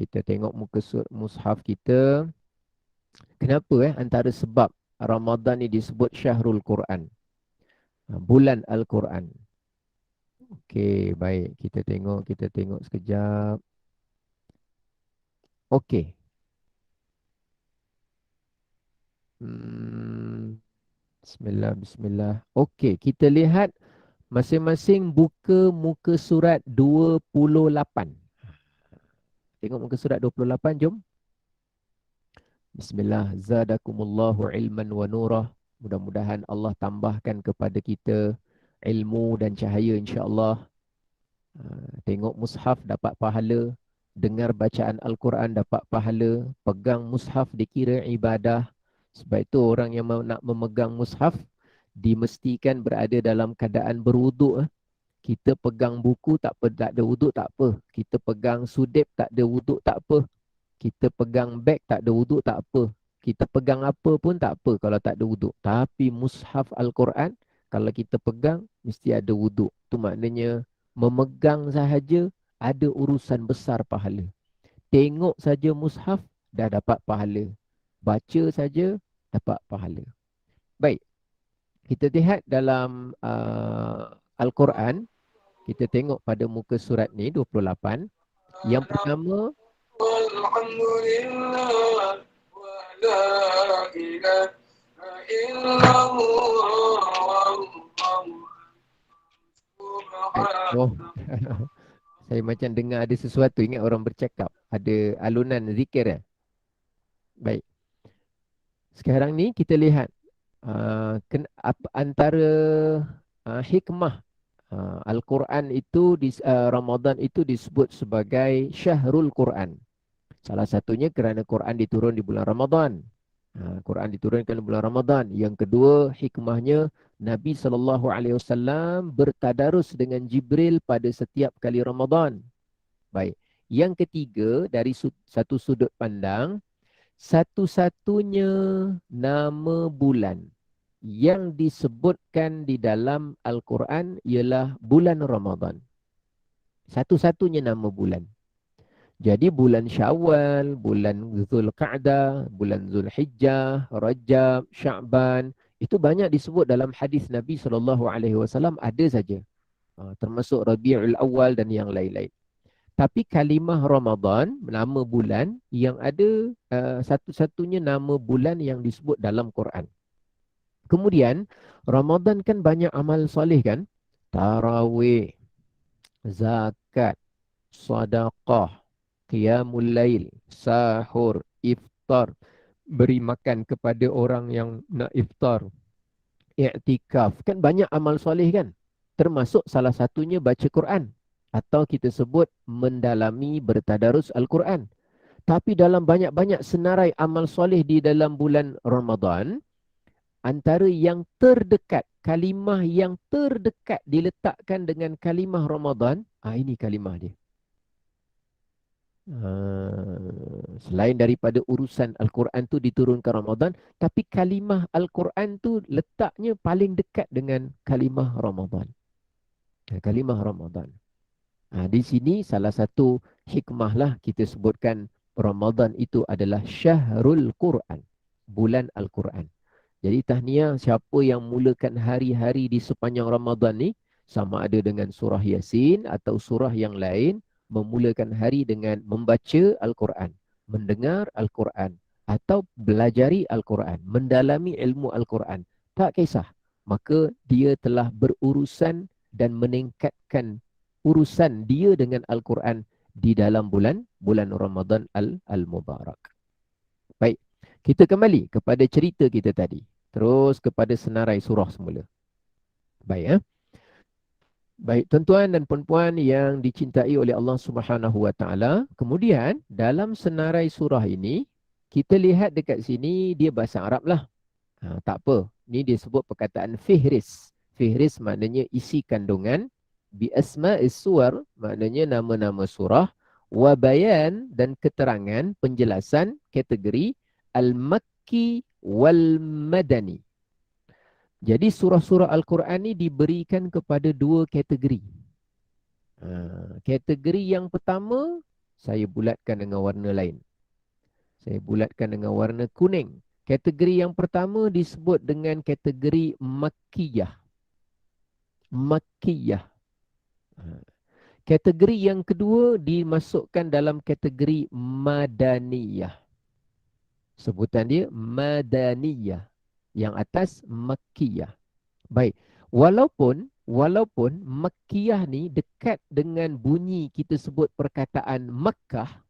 Kita tengok muka surat mushaf kita. Kenapa antara sebab Ramadan ni disebut Syahrul Quran, bulan Al-Quran. Okey, baik. Kita tengok sekejap. Okey. Bismillah. Okey, kita lihat masing-masing buka muka surat 28. Tengok muka surat 28, jom. Bismillah. Zadakumullahu ilman wa nurah. Mudah-mudahan Allah tambahkan kepada kita ilmu dan cahaya, insya-Allah. Tengok mushaf dapat pahala, dengar bacaan Al-Quran dapat pahala, pegang mushaf dikira ibadah. Sebab itu orang yang nak memegang mushaf dimestikan berada dalam keadaan berwuduk. Kita pegang buku tak ada wuduk tak apa. Kita pegang sudep tak ada wuduk tak apa. Kita pegang beg tak ada wuduk tak apa. Kita pegang apa pun tak apa kalau tak ada wuduk. Tapi mushaf Al-Quran kalau kita pegang mesti ada wuduk. Itu maknanya memegang sahaja ada urusan besar pahala. Tengok saja mushaf dah dapat pahala. Baca saja dapat pahala. Baik. Kita lihat dalam Al-Quran. Kita tengok pada muka surat ni 28. Yang pertama, Alhamdulillah wa la ilaha illallah. Oh. Saya macam dengar ada sesuatu, ingat orang bercakap. Ada alunan zikir. Baik. Sekarang ni kita lihat antara hikmah Al-Quran itu Ramadan itu disebut sebagai Syahrul Quran. Salah satunya kerana Quran diturun di bulan Ramadan. Quran diturunkan di bulan Ramadan. Yang kedua, hikmahnya Nabi SAW bertadarus dengan Jibril pada setiap kali Ramadan. Baik. Yang ketiga, dari satu sudut pandang, satu-satunya nama bulan yang disebutkan di dalam Al-Quran ialah bulan Ramadan. Satu-satunya nama bulan. Jadi bulan Syawal, bulan Zulqa'dah, bulan Zulhijjah, Rajab, Sya'ban, itu banyak disebut dalam hadis Nabi SAW, ada saja. Termasuk Rabiul Awal dan yang lain-lain. Tapi kalimah Ramadan, nama bulan, yang ada satu-satunya nama bulan yang disebut dalam Quran. Kemudian, Ramadan kan banyak amal soleh kan? Tarawih, zakat, sedekah, qiyamul lail, sahur, iftar, beri makan kepada orang yang nak iftar, i'tikaf. Kan banyak amal soleh kan? Termasuk salah satunya baca Quran. Atau kita sebut mendalami bertadarus Al-Quran. Tapi dalam banyak-banyak senarai amal soleh di dalam bulan Ramadan, antara yang terdekat, kalimah yang terdekat diletakkan dengan kalimah Ramadan, ini kalimah dia. Selain daripada urusan Al-Quran tu diturunkan Ramadan, tapi kalimah Al-Quran tu letaknya paling dekat dengan kalimah Ramadan. Kalimah Ramadan. Di sini salah satu hikmah lah kita sebutkan Ramadan itu adalah Syahrul Quran, bulan Al-Quran. Jadi tahniah siapa yang mulakan hari-hari di sepanjang Ramadan ni, sama ada dengan surah Yasin atau surah yang lain, memulakan hari dengan membaca Al-Quran, mendengar Al-Quran, atau belajari Al-Quran, mendalami ilmu Al-Quran. Tak kisah. Maka dia telah berurusan dan meningkatkan urusan dia dengan Al-Quran di dalam bulan Ramadan Al-Mubarak. Baik, kita kembali kepada cerita kita tadi. Terus kepada senarai surah semula. Baik, baik tuan-tuan dan puan-puan yang dicintai oleh Allah Subhanahu Wa Taala. Kemudian dalam senarai surah ini, kita lihat dekat sini dia bahasa Arab lah. Tak apa, ni dia sebut perkataan fihris. Fihris maknanya isi kandungan. Bi asma'is suwar maknanya nama-nama surah. Wa bayan dan keterangan, penjelasan kategori al-makki wal-madani. Jadi surah-surah Al-Quran ni diberikan kepada dua kategori. Kategori yang pertama, saya bulatkan dengan warna lain. Saya bulatkan dengan warna kuning. Kategori yang pertama disebut dengan kategori Makkiyah. Makkiyah. Kategori yang kedua dimasukkan dalam kategori Madaniyah. Sebutan dia Madaniyah. Yang atas Makkiyah. Baik. Walaupun Makkiyah ni dekat dengan bunyi kita sebut perkataan Makkah.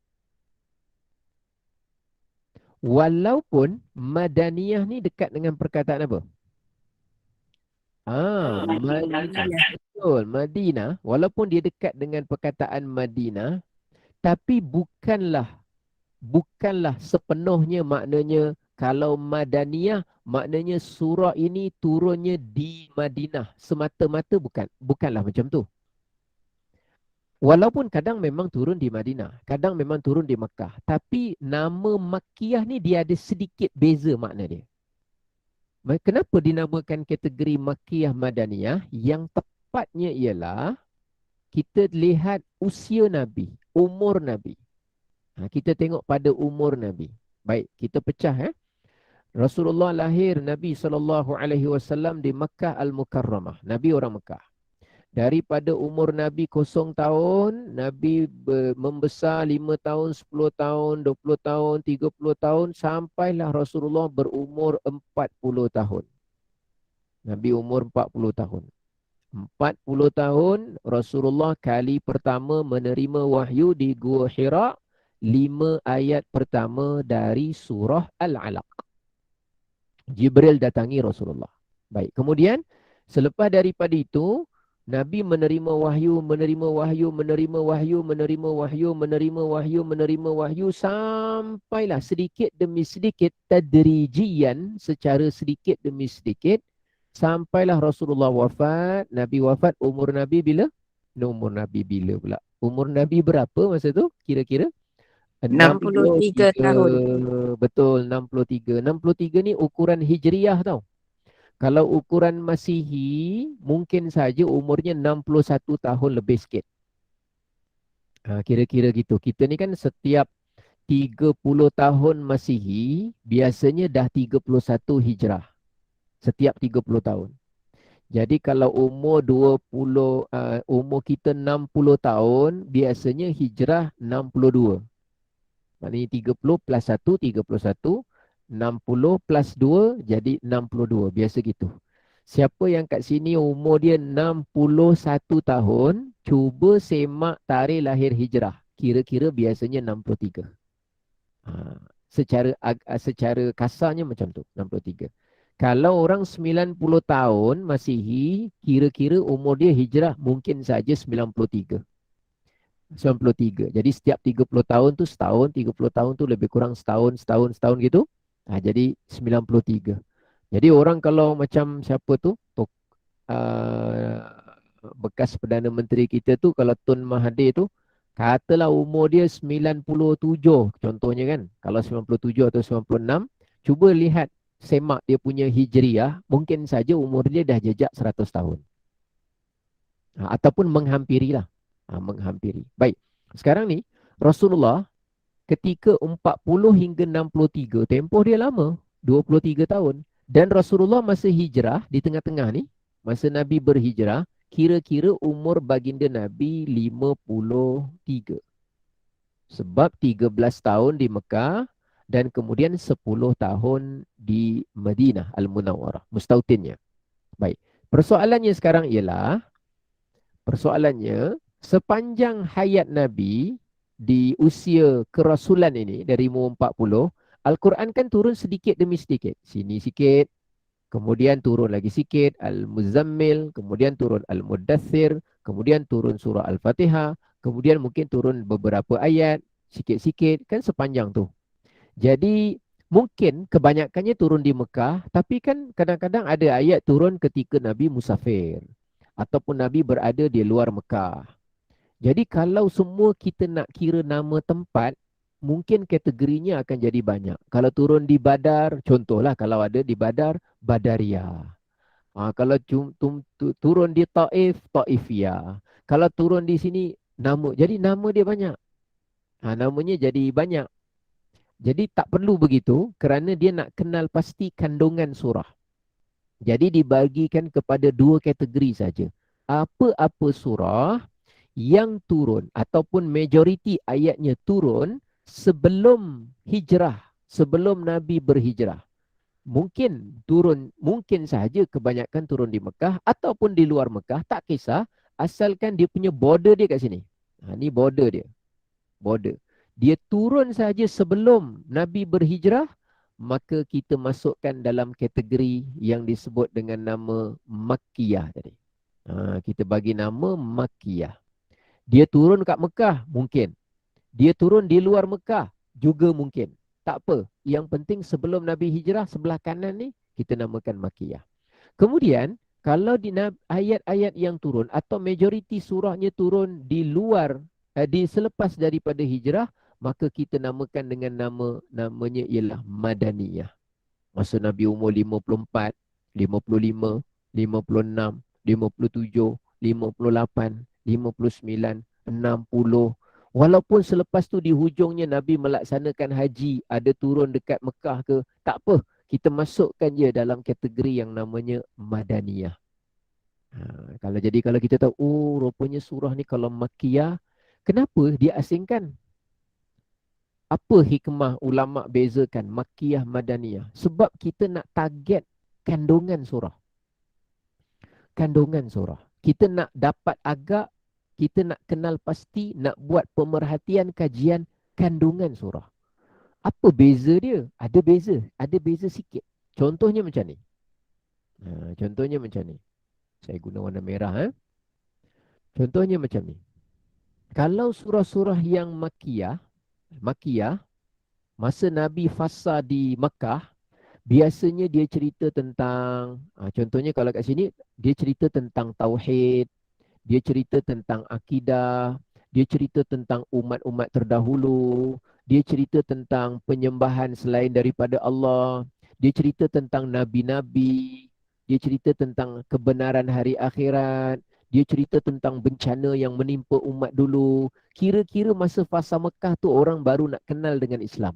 Walaupun Madaniyah ni dekat dengan perkataan apa? Madinah. Betul, Madinah. Walaupun dia dekat dengan perkataan Madinah, tapi bukanlah sepenuhnya maknanya kalau Madaniyah, maknanya surah ini turunnya di Madinah. Semata-mata bukanlah macam tu. Walaupun kadang memang turun di Madinah, kadang memang turun di Makkah. Tapi nama Makkiyah ni dia ada sedikit beza makna dia. Kenapa dinamakan kategori Makkiyah Madaniyah? Yang tepatnya ialah kita lihat usia Nabi, umur Nabi. Kita tengok pada umur Nabi. Baik, kita pecah. Rasulullah lahir Nabi SAW di Makkah Al-Mukarramah. Nabi orang Makkah. Daripada umur Nabi 0 tahun, Nabi membesar 5 tahun, 10 tahun, 20 tahun, 30 tahun, sampailah Rasulullah berumur 40 tahun. Nabi umur 40 tahun. 40 tahun Rasulullah kali pertama menerima wahyu di Gua Hira, 5 ayat pertama dari surah Al-Alaq. Jibril datangi Rasulullah. Baik, kemudian selepas daripada itu, Nabi menerima wahyu sampailah sedikit demi sedikit tadrijian, secara sedikit demi sedikit sampailah Rasulullah wafat. Nabi wafat umur Nabi bila? Umur Nabi bila pula? Umur Nabi berapa masa tu kira-kira? 63 tahun. Betul, 63. 63 ni ukuran hijriah tau. Kalau ukuran Masihi, mungkin saja umurnya 61 tahun lebih sikit. Kira-kira gitu. Kita ni kan setiap 30 tahun Masihi, biasanya dah 31 Hijrah. Setiap 30 tahun. Jadi kalau umur kita 60 tahun, biasanya Hijrah 62. Maknanya 30 plus 1, 31. 60 plus 2 jadi 62. Biasa gitu. Siapa yang kat sini umur dia 61 tahun, cuba semak tarikh lahir hijrah. Kira-kira biasanya 63. Secara kasarnya macam tu, 63. Kalau orang 90 tahun Masihi, kira-kira umur dia hijrah mungkin saja 93. 93. Jadi setiap 30 tahun tu setahun, 30 tahun tu lebih kurang setahun gitu. Jadi 93. Jadi orang kalau macam siapa tu, bekas Perdana Menteri kita tu, kalau Tun Mahathir tu, katalah umur dia 97 contohnya kan. Kalau 97 atau 96, cuba lihat semak dia punya hijriah, mungkin saja umur dia dah jejak 100 tahun. Ataupun menghampirilah. Menghampiri. Baik. Sekarang ni Rasulullah ketika 40 hingga 63, tempoh dia lama, 23 tahun. Dan Rasulullah masa hijrah di tengah-tengah ni, masa Nabi berhijrah, kira-kira umur baginda Nabi 53. Sebab 13 tahun di Mekah dan kemudian 10 tahun di Madinah Al-Munawwarah, mustautinnya. Baik. Persoalannya, sepanjang hayat Nabi di usia kerasulan ini dari umur 40, Al-Quran kan turun sedikit demi sedikit. Sini sikit, kemudian turun lagi sikit Al-Muzammil, kemudian turun Al-Muddathir, kemudian turun surah Al-Fatihah, kemudian mungkin turun beberapa ayat, sikit-sikit, kan sepanjang tu. Jadi mungkin kebanyakannya turun di Mekah, tapi kan kadang-kadang ada ayat turun ketika Nabi musafir ataupun Nabi berada di luar Mekah. Jadi kalau semua kita nak kira nama tempat, mungkin kategorinya akan jadi banyak. Kalau turun di Badar, contohlah kalau ada di Badar, Badariyah. Kalau turun di Taif, Taifiyah. Kalau turun di sini, jadi nama dia banyak. Namanya jadi banyak. Jadi tak perlu begitu kerana dia nak kenal pasti kandungan surah. Jadi dibagikan kepada dua kategori saja. Apa-apa surah yang turun ataupun majoriti ayatnya turun sebelum hijrah, sebelum Nabi berhijrah. Mungkin sahaja kebanyakan turun di Mekah ataupun di luar Mekah, tak kisah, asalkan dia punya border dia kat sini. Ni border dia. Border. Dia turun saja sebelum Nabi berhijrah, maka kita masukkan dalam kategori yang disebut dengan nama Makkiyah tadi. Kita bagi nama Makkiyah. Dia turun kat Mekah, mungkin. Dia turun di luar Mekah, juga mungkin. Tak apa. Yang penting sebelum Nabi hijrah, sebelah kanan ni, kita namakan Makkiyah. Kemudian, kalau di ayat-ayat yang turun atau majoriti surahnya turun di luar, selepas daripada hijrah, maka kita namakan dengan namanya ialah Madaniyah. Masa Nabi umur 54, 55, 56, 57, 58, 59, 60. Walaupun selepas tu di hujungnya Nabi melaksanakan haji, ada turun dekat Mekah ke, tak apa. Kita masukkan je dalam kategori yang namanya Madaniyah. Kalau kita tahu, rupanya surah ni kalau Makkiyah, kenapa dia asingkan? Apa hikmah ulama bezakan Makkiyah Madaniyah? Sebab kita nak target kandungan surah. Kandungan surah. Kita nak dapat agak, kita nak kenal pasti, nak buat pemerhatian kajian kandungan surah. Apa beza dia? Ada beza sikit. Contohnya macam ni. Contohnya macam ni. Saya guna warna merah. Contohnya macam ni. Kalau surah-surah yang Makkiyah, masa Nabi fasa di Makkah, biasanya dia cerita tentang, contohnya kalau kat sini, dia cerita tentang Tauhid, dia cerita tentang akidah, dia cerita tentang umat-umat terdahulu, dia cerita tentang penyembahan selain daripada Allah, dia cerita tentang Nabi-Nabi, dia cerita tentang kebenaran hari akhirat, dia cerita tentang bencana yang menimpa umat dulu. Kira-kira masa fasa Mekah tu orang baru nak kenal dengan Islam.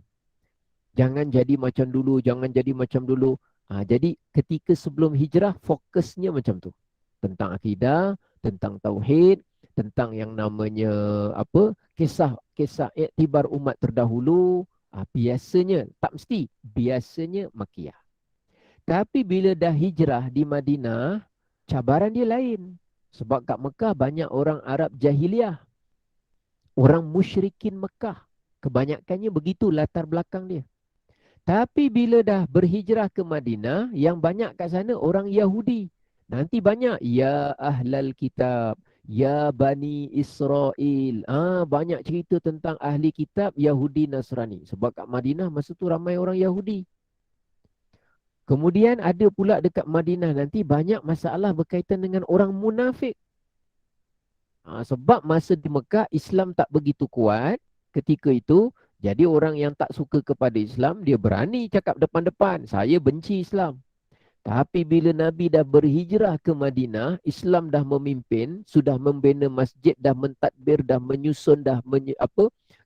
Jangan jadi macam dulu, jangan jadi macam dulu. Jadi ketika sebelum hijrah, fokusnya macam tu. Tentang akidah, tentang tauhid, tentang yang namanya kisah iktibar umat terdahulu. Biasanya, tak mesti, biasanya Makkiyah. Tapi bila dah hijrah di Madinah, cabaran dia lain. Sebab kat Mekah banyak orang Arab jahiliah. Orang musyrikin Mekah. Kebanyakannya begitu latar belakang dia. Tapi bila dah berhijrah ke Madinah, yang banyak kat sana orang Yahudi. Nanti banyak, ya ahlal kitab, ya bani Israel. Banyak cerita tentang ahli kitab Yahudi Nasrani. Sebab kat Madinah masa tu ramai orang Yahudi. Kemudian ada pula dekat Madinah nanti banyak masalah berkaitan dengan orang munafik. Sebab masa di Mekah Islam tak begitu kuat ketika itu. Jadi orang yang tak suka kepada Islam, dia berani cakap depan-depan, saya benci Islam. Tapi bila Nabi dah berhijrah ke Madinah, Islam dah memimpin, sudah membina masjid, dah mentadbir, dah menyusun, dah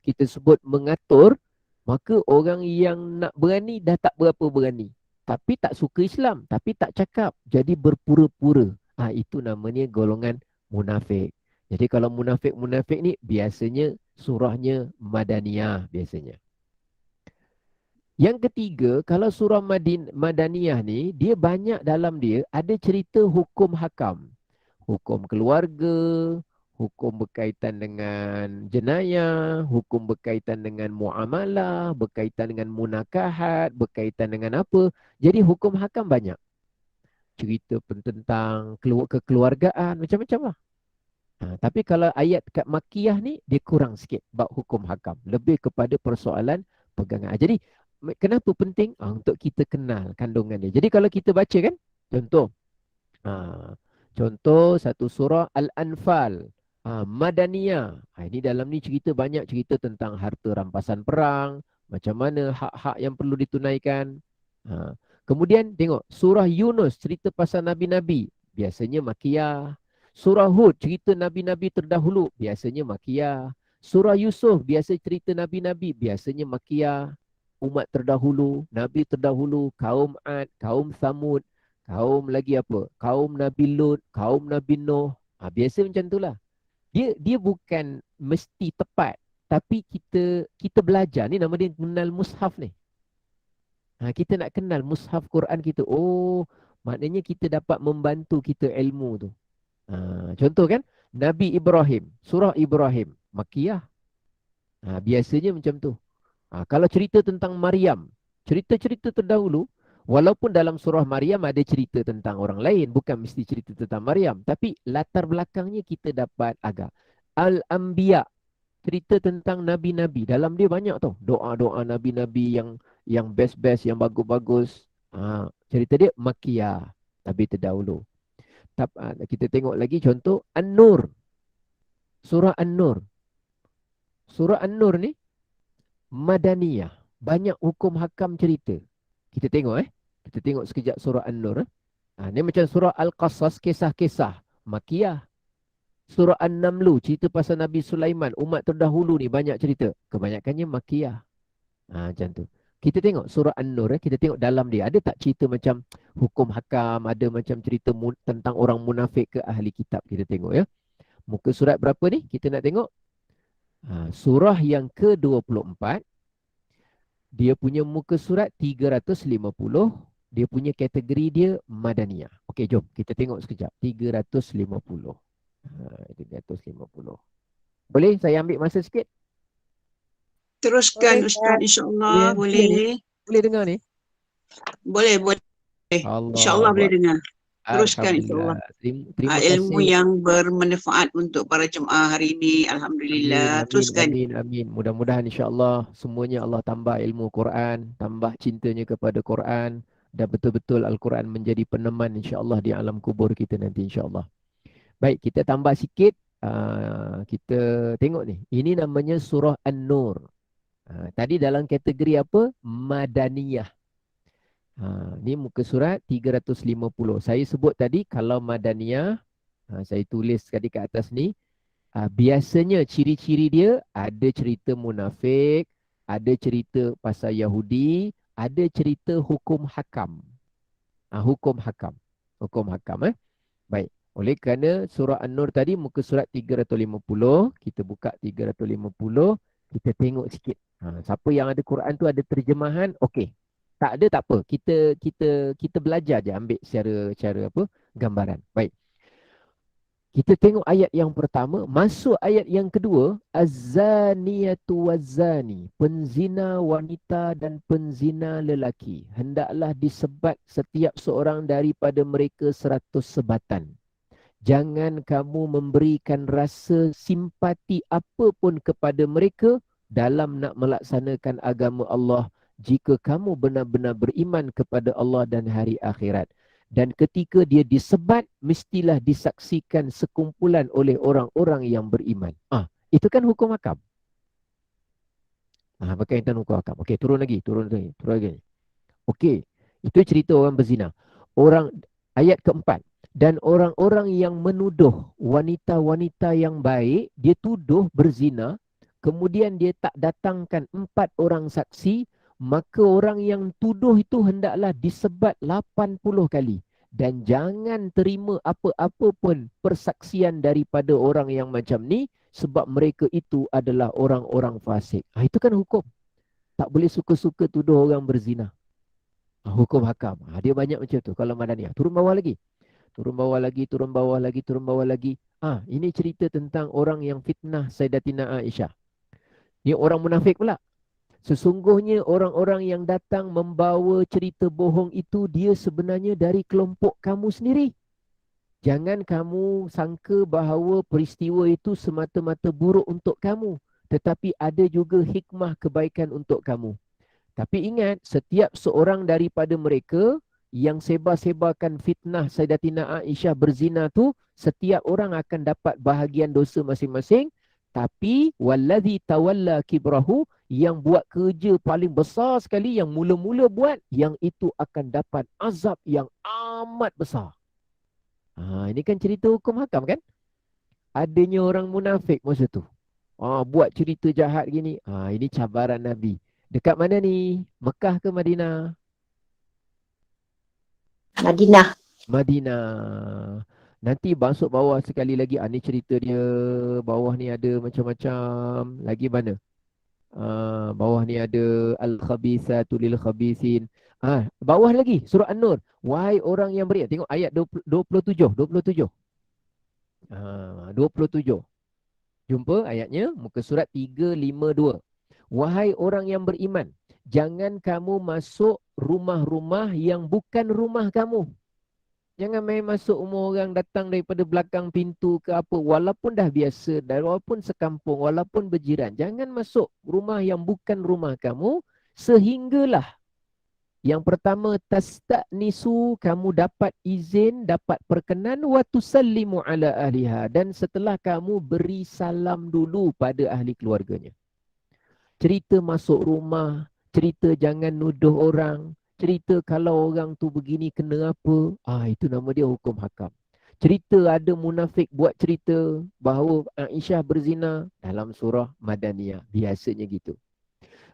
kita sebut mengatur, maka orang yang nak berani dah tak berapa berani. Tapi tak suka Islam, tapi tak cakap. Jadi berpura-pura. Itu namanya golongan munafik. Jadi kalau munafik-munafik ni biasanya surahnya Madaniyah biasanya. Yang ketiga, kalau surah Madaniyah ni, dia banyak dalam dia ada cerita hukum hakam. Hukum keluarga, hukum berkaitan dengan jenayah, hukum berkaitan dengan muamalah, berkaitan dengan munakahat, berkaitan dengan apa. Jadi hukum hakam banyak. Cerita tentang kekeluargaan, macam-macam lah. Tapi kalau ayat kat Makkiyah ni, dia kurang sikit bab hukum hakam. Lebih kepada persoalan pegangan. Jadi, kenapa penting? Untuk kita kenal kandungan dia. Jadi kalau kita baca kan, contoh. ha, Contoh satu surah Al-Anfal. Madaniyah. Ini dalam ni cerita banyak cerita tentang harta rampasan perang. Macam mana hak-hak yang perlu ditunaikan. Kemudian tengok surah Yunus cerita pasal Nabi-Nabi. Biasanya Makkiyah. Surah Hud cerita Nabi-Nabi terdahulu. Biasanya Makkiyah. Surah Yusuf biasa cerita Nabi-Nabi. Biasanya Makkiyah. Umat terdahulu, Nabi terdahulu, kaum Ad, kaum Samud, kaum lagi apa? Kaum Nabi Lut, kaum Nabi Nuh. Biasa macam itulah. Dia bukan mesti tepat. Tapi kita belajar. Ni nama dia kenal mushaf ni. Kita nak kenal mushaf Quran kita. Oh, maknanya kita dapat membantu kita ilmu tu. Contoh kan, Nabi Ibrahim, surah Ibrahim, Makkiyah. Biasanya macam tu. Kalau cerita tentang Maryam, cerita-cerita terdahulu, walaupun dalam surah Maryam ada cerita tentang orang lain, bukan mesti cerita tentang Maryam, tapi latar belakangnya kita dapat agak. Al-Anbiya, cerita tentang Nabi-Nabi. Dalam dia banyak tau, doa-doa Nabi-Nabi yang best-best, yang bagus-bagus. Cerita dia Makkiyah, Nabi terdahulu. Kita tengok lagi contoh An-Nur. Surah An-Nur. Surah An-Nur ni Madaniyah. Banyak hukum hakam cerita. Kita tengok Kita tengok sekejap surah An-Nur. Ni macam surah Al-Qasas, kisah-kisah Makkiyah. Surah An-Namlu, cerita pasal Nabi Sulaiman, umat terdahulu ni banyak cerita. Kebanyakannya Makkiyah. Macam tu. Kita tengok surah An-Nur, kita tengok dalam dia. Ada tak cerita macam hukum hakam, ada macam cerita tentang orang munafik ke ahli kitab. Kita tengok ya. Muka surat berapa ni? Kita nak tengok. Surah yang ke-24. Dia punya muka surat 350. Dia punya kategori dia Madaniyah. Okey, jom kita tengok sekejap. 350. 350. Boleh saya ambil masa sikit? Teruskan Ustaz, insyaAllah. Boleh. Boleh dengar ni? Boleh. InsyaAllah boleh dengar. Teruskan insyaAllah. Terima ilmu kasih. yang bermanfaat untuk para jemaah hari ini. Alhamdulillah. Teruskan. Amin. Mudah-mudahan insyaAllah semuanya Allah tambah ilmu Quran, tambah cintanya kepada Quran, dan betul-betul Al-Quran menjadi peneman insyaAllah di alam kubur kita nanti insyaAllah. Baik, kita tambah sikit. Kita tengok ni. Ini namanya surah An-Nur. Tadi dalam kategori apa? Madaniyah. Ni muka surat 350. Saya sebut tadi kalau Madaniyah, saya tulis tadi kat atas ni, biasanya ciri-ciri dia ada cerita munafik, ada cerita pasal Yahudi, ada cerita hukum hakam. Hukum hakam. Baik. Oleh kerana surah An-Nur tadi muka surat 350, kita buka 350, kita tengok sikit. Siapa yang ada Quran tu ada terjemahan, okey. Tak ada tak apa. Kita belajar je, ambil secara apa? Gambaran. Baik. Kita tengok ayat yang pertama, masuk ayat yang kedua, az-zaniyatu waz-zani, penzina wanita dan penzina lelaki, hendaklah disebat setiap seorang daripada mereka 100 sebatan. Jangan kamu memberikan rasa simpati apapun kepada mereka dalam nak melaksanakan agama Allah jika kamu benar-benar beriman kepada Allah dan hari akhirat. Dan ketika dia disebat, mestilah disaksikan sekumpulan oleh orang-orang yang beriman. Itu kan hukum hakam. Berkaitan hukum hakam. Okey, turun lagi. Okey, itu cerita orang berzina. orang, ayat keempat, dan orang-orang yang menuduh wanita-wanita yang baik, dia tuduh berzina, kemudian dia tak datangkan 4 orang saksi, maka orang yang tuduh itu hendaklah disebat 80 kali. Dan jangan terima apa-apa pun persaksian daripada orang yang macam ni, sebab mereka itu adalah orang-orang fasik. Itu kan hukum. Tak boleh suka-suka tuduh orang berzina. Hukum hakam. Dia banyak macam tu kalau Madaniyah. Turun bawah lagi. Turun bawah lagi, turun bawah lagi, turun bawah lagi. Ini cerita tentang orang yang fitnah Sayyidatina Aisyah. Ni orang munafik pula. Sesungguhnya orang-orang yang datang membawa cerita bohong itu, dia sebenarnya dari kelompok kamu sendiri. Jangan kamu sangka bahawa peristiwa itu semata-mata buruk untuk kamu. Tetapi ada juga hikmah kebaikan untuk kamu. Tapi ingat, setiap seorang daripada mereka yang sebar-sebarkan fitnah Sayyidatina Aisyah berzina tu, setiap orang akan dapat bahagian dosa masing-masing. Tapi wallazi tawalla kibrahu, yang buat kerja paling besar sekali, yang mula-mula buat, yang itu akan dapat azab yang amat besar. Ini kan cerita hukum hakam kan? Adanya orang munafik masa tu. Buat cerita jahat gini. Ini cabaran Nabi. Dekat mana ni? Mekah ke Madinah? Madinah. Madinah. Nanti masuk bawah sekali lagi. Ni cerita dia. Bawah ni ada macam-macam. Lagi mana? Bawah ni ada Al-Khabithatu lil-Khabithin. Bawah lagi surah An-Nur. Wahai orang yang beriman. Tengok ayat 27. 27. 27. Jumpa ayatnya, muka surat 352. Wahai orang yang beriman, jangan kamu masuk rumah-rumah yang bukan rumah kamu. Jangan main masuk rumah orang datang daripada belakang pintu ke apa. Walaupun dah biasa, walaupun sekampung, walaupun berjiran. Jangan masuk rumah yang bukan rumah kamu. Sehinggalah, yang pertama, tasta'nisu, kamu dapat izin, dapat perkenan, wa tusallimu ala ahliha. Dan setelah kamu beri salam dulu pada ahli keluarganya. Cerita masuk rumah, cerita jangan nuduh orang, cerita kalau orang tu begini kena apa, itu nama dia hukum hakam. Cerita ada munafik buat cerita bahawa Aisyah berzina dalam surah Madaniyah. Biasanya gitu.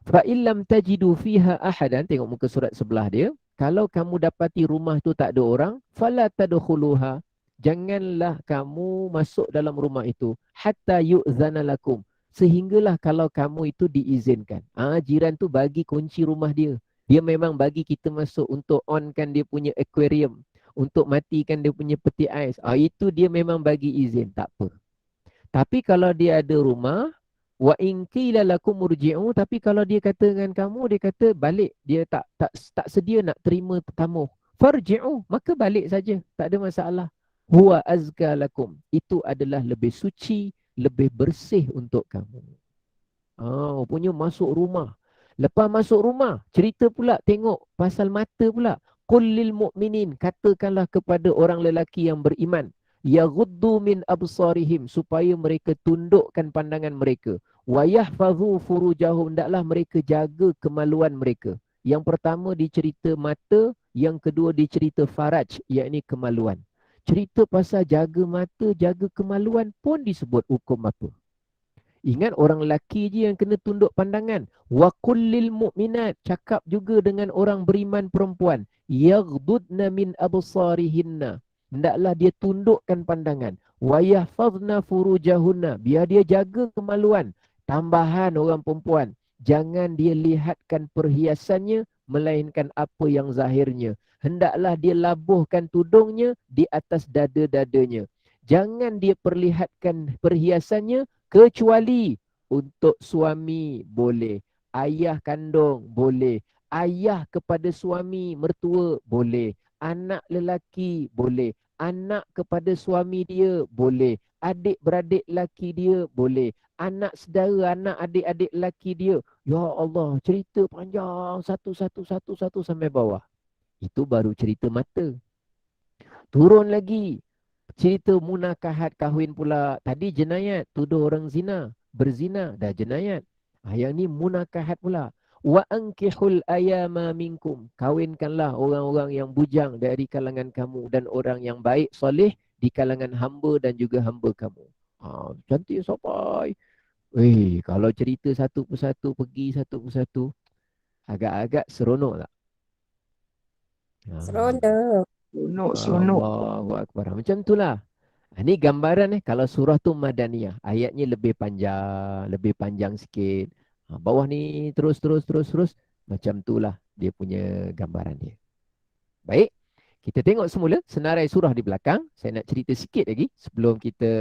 Fa'illam tajidu fiha ahadan, tengok muka surat sebelah dia. Kalau kamu dapati rumah tu tak ada orang, fala tadkhuluha, janganlah kamu masuk dalam rumah itu hatta yu'zana lakum, sehinggalah kalau kamu itu diizinkan. Jiran tu bagi kunci rumah dia. Dia memang bagi kita masuk untuk onkan dia punya aquarium, untuk matikan dia punya peti ais. Itu dia memang bagi izin, tak apa. Tapi kalau dia ada rumah, wa in qila lakum murji'u, tapi kalau dia kata dengan kamu, dia kata balik, dia tak sedia nak terima tetamu, farji'u, maka balik saja, tak ada masalah. Huwa azka lakum, itu adalah lebih suci, lebih bersih untuk kamu. Punya masuk rumah. Lepas masuk rumah, cerita pula, tengok pasal mata pula. Qul lil mu'minin, katakanlah kepada orang lelaki yang beriman, yaghuddu min absarihim, supaya mereka tundukkan pandangan mereka. Wa yahfazu furujahum, hendaklah mereka jaga kemaluan mereka. Yang pertama dicerita mata, yang kedua dicerita faraj, yakni kemaluan. Cerita pasal jaga mata, jaga kemaluan pun disebut hukum apa? Ingat, orang lelaki je yang kena tunduk pandangan. Wa kullil mu'minat, cakap juga dengan orang beriman perempuan, yaghdudna min absarihinna, hendaklah dia tundukkan pandangan. Wa yahfazna furujahunna, biar dia jaga kemaluan. Tambahan orang perempuan, jangan dia lihatkan perhiasannya, melainkan apa yang zahirnya. Hendaklah dia labuhkan tudungnya di atas dada-dadanya. Jangan dia perlihatkan perhiasannya, kecuali untuk suami boleh, ayah kandung boleh, ayah kepada suami mertua boleh, anak lelaki boleh, anak kepada suami dia boleh, adik-beradik lelaki dia boleh, anak saudara, anak adik-adik lelaki dia. Ya Allah, cerita panjang satu-satu sampai bawah. Itu baru cerita mata. Turun lagi, cerita munakahat, kahwin pula. Tadi jenayat, tuduh orang zina, berzina, dah jenayat. Yang ni munakahat pula. Wa ankihul ayama minkum. Kawinkanlah orang-orang yang bujang dari kalangan kamu dan orang yang baik soleh di kalangan hamba dan juga hamba kamu. Cantik sampai. Kalau cerita satu persatu, pergi satu persatu, agak-agak seronok tak? Seronok. Seronok. Allahu Akbar. Macam itulah. Ini gambaran kalau surah tu Madaniyah. Ayatnya lebih panjang sikit. Bawah ni terus. Macam itulah dia punya gambaran dia. Baik. Kita tengok semula senarai surah di belakang. Saya nak cerita sikit lagi sebelum kita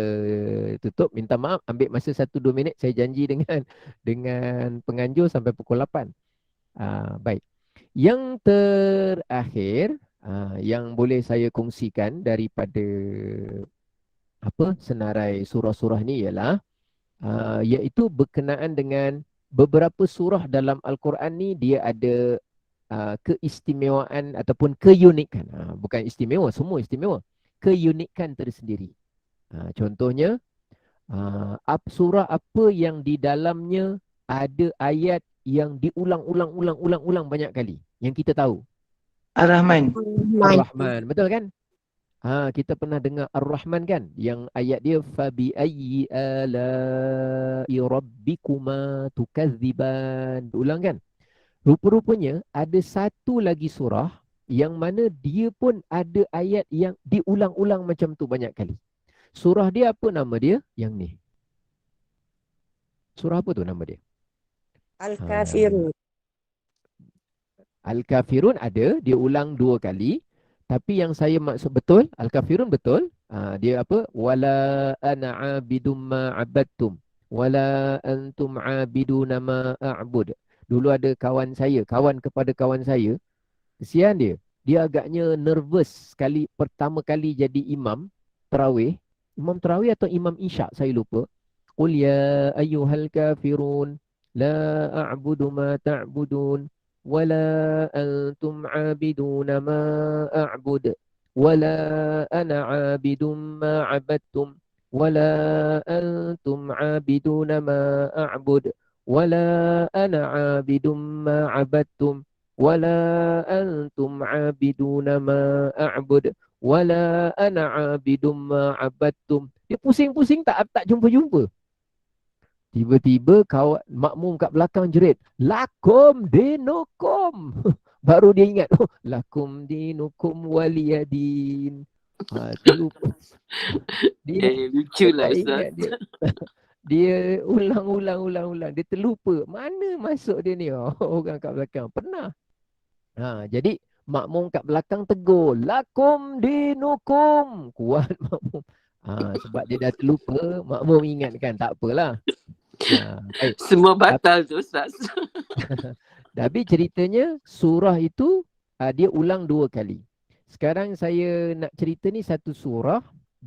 tutup. Minta maaf ambil masa 1-2 minit. Saya janji dengan penganjur sampai pukul 8. Baik. Yang terakhir yang boleh saya kongsikan daripada senarai surah-surah ni ialah iaitu berkenaan dengan beberapa surah dalam Al-Quran ni dia ada keistimewaan ataupun keunikan. Bukan istimewa, semua istimewa. Keunikan tersendiri. Contohnya, surah apa yang di dalamnya ada ayat yang diulang-ulang banyak kali. Yang kita tahu. Ar-Rahman. Ar-Rahman. Betul kan? Kita pernah dengar Ar-Rahman kan? Yang ayat dia fabi ayyi ala'i rabbikuma tukadziban. Ulang kan? Rupa-rupanya ada satu lagi surah yang mana dia pun ada ayat yang diulang-ulang macam tu banyak kali. Surah dia apa nama dia? Yang ni. Surah apa tu nama dia? Al-Kafirun. Al-Kafirun ada, dia ulang 2 kali. Tapi yang saya maksud betul, Al-Kafirun betul. Dia apa? Wala ana abidum ma abadtum. Wala antum abiduna ma a'bud. Dulu ada kawan kepada kawan saya. Kesian dia. Dia agaknya nervous pertama kali jadi imam tarawih. Imam tarawih atau imam isyak, saya lupa. Qul ya ayyuhal kafirun la a'budu ma ta'budun. ولا أنتم عابدون ما أعبد ولا أنا عابد ما عبدتم ولا أنتم عابدون ما أعبد ولا أنا عابد ما عبدتم ولا أنتم عابدون ما أعبد ولا أنا عابد ما عبدتم. Dia pusing-pusing tak jumpa-jumpa. Tiba-tiba makmum kat belakang jerit, lakum dinukum. Baru dia ingat, lakum dinukum waliyadin. Terlupa. Dia lucu lah tak Ustaz. ingat dia. Dia ulang. Dia terlupa. Mana masuk dia ni? Orang kat belakang. Pernah. Jadi makmum kat belakang tegur, lakum dinukum. Kuat makmum. Sebab dia dah terlupa, makmum ingatkan. Tak apalah. Baik. Semua batal tu Ustaz. Tapi ceritanya surah itu dia ulang 2 kali. Sekarang saya nak cerita ni satu surah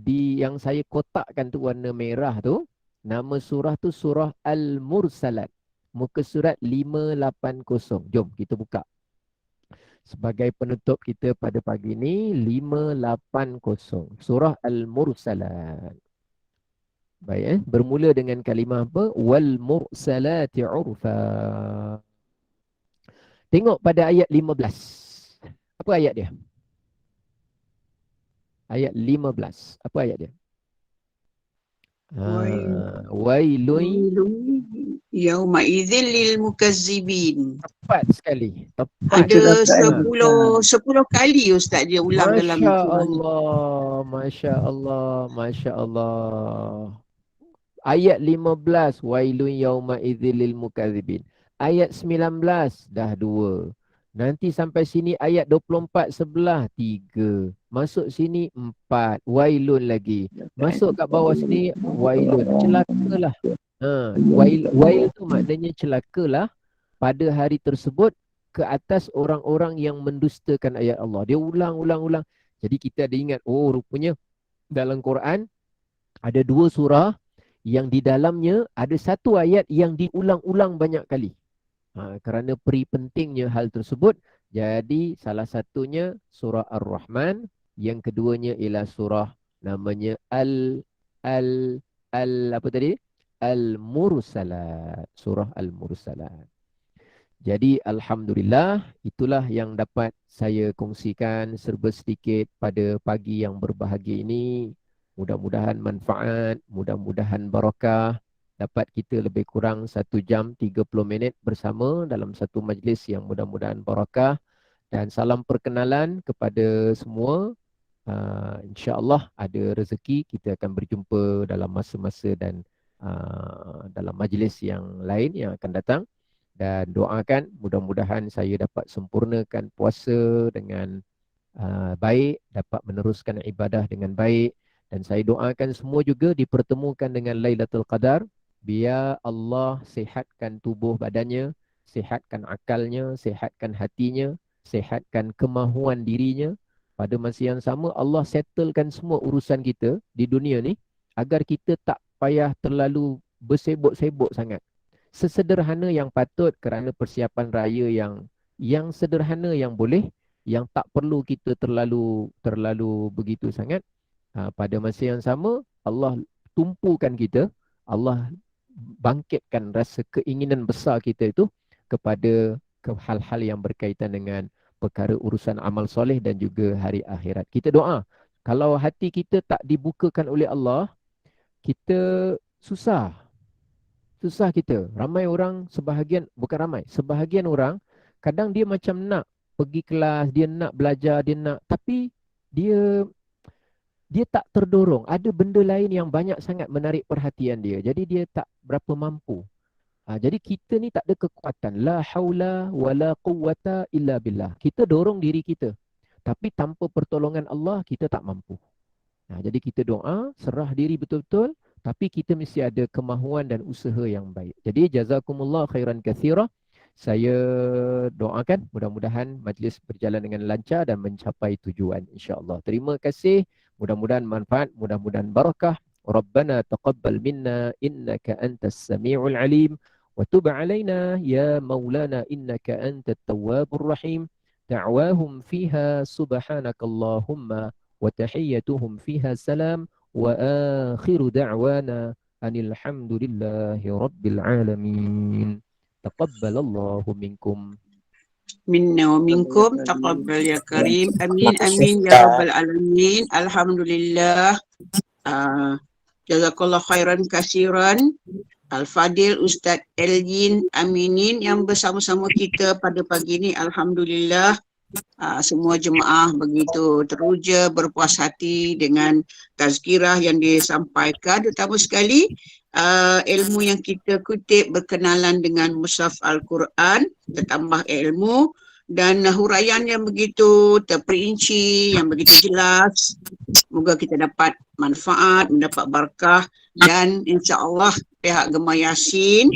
yang saya kotakkan tu warna merah tu. Nama surah tu surah Al-Mursalat. Muka surat 580. Jom kita buka. Sebagai penutup kita pada pagi ni 580. Surah Al-Mursalat. Baik, bermula dengan kalimah apa? Wal mursalati urfa. Tengok pada ayat 15. Apa ayat dia? Ayat 15. Apa ayat dia? Wailun yauma idzil lil mukazzibin. Tepat sekali. Ada 10 kali Ustaz dia ulang dalam surah ni. Masya Allah. Ayat 15, wailun yauma idzil lil mukadzibin. Ayat 19 dah 2. Nanti sampai sini ayat 24 sebelah 3. Masuk sini 4. Wailun lagi. Masuk kat bawah sini wailun. Celakalah. Wail tu maknanya celakalah pada hari tersebut ke atas orang-orang yang mendustakan ayat Allah. Dia ulang. Jadi kita ada ingat, rupanya dalam Quran ada 2 surah yang di dalamnya ada 1 ayat yang diulang-ulang banyak kali. Kerana pentingnya hal tersebut, jadi salah satunya surah Ar-Rahman, yang keduanya ialah surah namanya apa tadi? Al-Mursalat. Surah Al-Mursalat. Jadi alhamdulillah itulah yang dapat saya kongsikan serba sedikit pada pagi yang berbahagia ini. Mudah-mudahan manfaat, mudah-mudahan barakah. Dapat kita lebih kurang 1 jam 30 minit bersama dalam satu majlis yang mudah-mudahan barakah. Dan salam perkenalan kepada semua. InsyaAllah ada rezeki kita akan berjumpa dalam masa-masa dan dalam majlis yang lain yang akan datang. Dan doakan mudah-mudahan saya dapat sempurnakan puasa dengan baik, dapat meneruskan ibadah dengan baik. Dan saya doakan semua juga dipertemukan dengan Lailatul Qadar. Biar Allah sihatkan tubuh badannya, sihatkan akalnya, sihatkan hatinya, sihatkan kemahuan dirinya. Pada masa yang sama Allah settlekan semua urusan kita di dunia ni agar kita tak payah terlalu bersibuk-sibuk sangat. Sesederhana yang patut kerana persiapan raya yang sederhana yang boleh, yang tak perlu kita terlalu begitu sangat. Pada masa yang sama Allah tumpukan kita, Allah bangkitkan rasa keinginan besar kita itu kepada hal-hal yang berkaitan dengan perkara urusan amal soleh dan juga hari akhirat. Kita doa, kalau hati kita tak dibukakan oleh Allah, kita susah kita. Ramai orang, sebahagian orang kadang dia macam nak pergi kelas, dia nak belajar, tapi dia tak terdorong. Ada benda lain yang banyak sangat menarik perhatian dia. Jadi dia tak berapa mampu. Jadi kita ni tak ada kekuatan. La haula wala quwwata illa billah. Kita dorong diri kita. Tapi tanpa pertolongan Allah, kita tak mampu. Jadi kita doa, serah diri betul-betul. Tapi kita mesti ada kemahuan dan usaha yang baik. Jadi jazakumullah khairan katsira. Saya doakan mudah-mudahan majlis berjalan dengan lancar dan mencapai tujuan insya-Allah. Terima kasih. Mudah-mudahan manfaat, mudah-mudahan barakah. Rabbana taqabbal minna innaka antas samiul alim wa tub alaina ya maulana innaka antat tawwabur rahim. Da'wahum fiha subhanakallahumma wa tahiyyatuhum fiha salam. وآخر دعوانا أن الحمد لله رب العالمين تقبل الله منكم Minna wa minkum taqabbal ya karim. Amin amin ya rabbal alamin. Alhamdulillah. Jazakallah khairan kasiran. Al-Fadil Ustaz Elgin Aminin yang bersama-sama kita pada pagi ini. Alhamdulillah. Semua jemaah begitu teruja, berpuas hati dengan tazkirah yang disampaikan, terutama sekali ilmu yang kita kutip berkenalan dengan mushaf Al-Quran, tertambah ilmu dan huraian yang begitu terperinci, yang begitu jelas. Semoga kita dapat manfaat, mendapat barakah dan insya-Allah pihak Gemah Yasin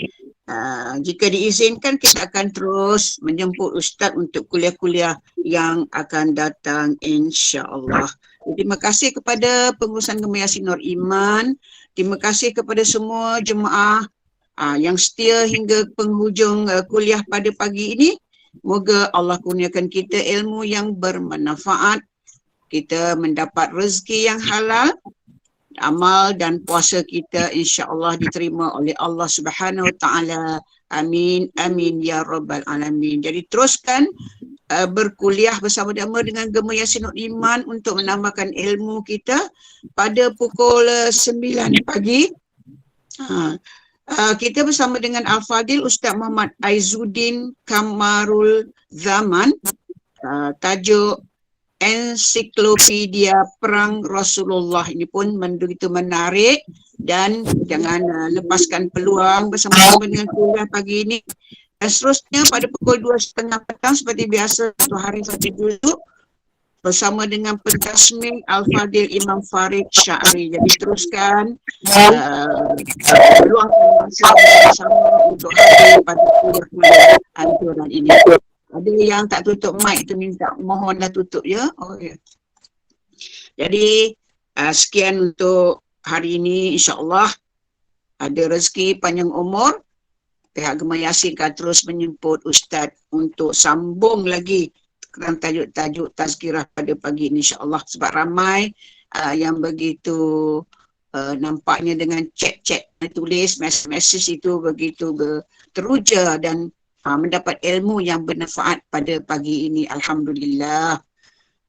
jika diizinkan kita akan terus menjemput Ustaz untuk kuliah-kuliah yang akan datang insya-Allah. Terima kasih kepada pengurusan Gemah Yasin Nur Iman. Terima kasih kepada semua jemaah yang setia hingga penghujung kuliah pada pagi ini. Moga Allah kurniakan kita ilmu yang bermanfaat. Kita mendapat rezeki yang halal. Amal dan puasa kita insya-Allah diterima oleh Allah Subhanahu Wa Taala. Amin amin ya rabbal alamin. Jadi teruskan berkuliah bersama-sama dengan Gemah Yasin Nur Iman untuk menambahkan ilmu kita pada pukul 9 pagi. Kita bersama dengan Al-Fadil Ustaz Muhammad Aizuddin Kamarul Zaman. Tajuk Ensiklopedia Perang Rasulullah ini pun begitu menarik dan jangan lepaskan peluang bersama-sama dengan kuliah pagi ini. Dan seterusnya pada pukul 2.30 petang seperti biasa, satu hari satu juzuk bersama dengan pentasmih Al-Fadil Imam Farid Sya'ri. Jadi teruskan peluangkan masa bersama untuk hadir pada kuliah anjuran ini. Ada yang tak tutup mic tu minta, mohonlah tutup ya. Oh ya. Jadi sekian untuk hari ini, insya-Allah ada rezeki panjang umur. Pihak Gemah Yasin akan terus menjemput Ustaz untuk sambung lagi tentang tajuk-tajuk tazkirah pada pagi ini insya-Allah, sebab ramai yang begitu nampaknya dengan chat tulis mesej itu begitu teruja dan mendapat ilmu yang bermanfaat pada pagi ini. Alhamdulillah.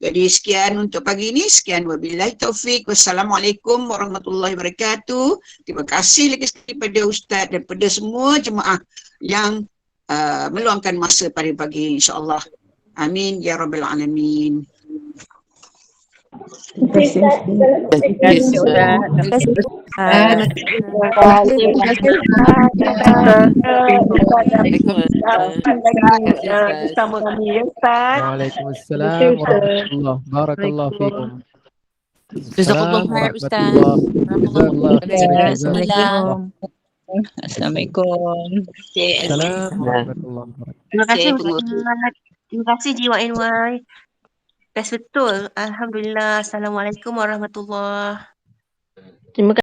Jadi sekian untuk pagi ini. Sekian wabillahi taufik. Wassalamualaikum warahmatullahi wabarakatuh. Terima kasih lagi sekali pada Ustaz dan pada semua jemaah yang meluangkan masa pada pagi ini, insyaAllah. Amin ya rabbal alamin. Terima kasih Ustaz. Terima kasih Ustaz. Bersama kami ya Ustaz. Waalaikumsalam warahmatullahi barakallahu fikum. Jazakallah khair Ustaz. Jazakallah khair. Assalamualaikum. Assalamualaikum. Assalamualaikum warahmatullahi wabarakatuh. Terima kasih Saya Ustaz. Terima kasih GYNY. Best betul. Alhamdulillah. Assalamualaikum warahmatullahi. Terima kasih.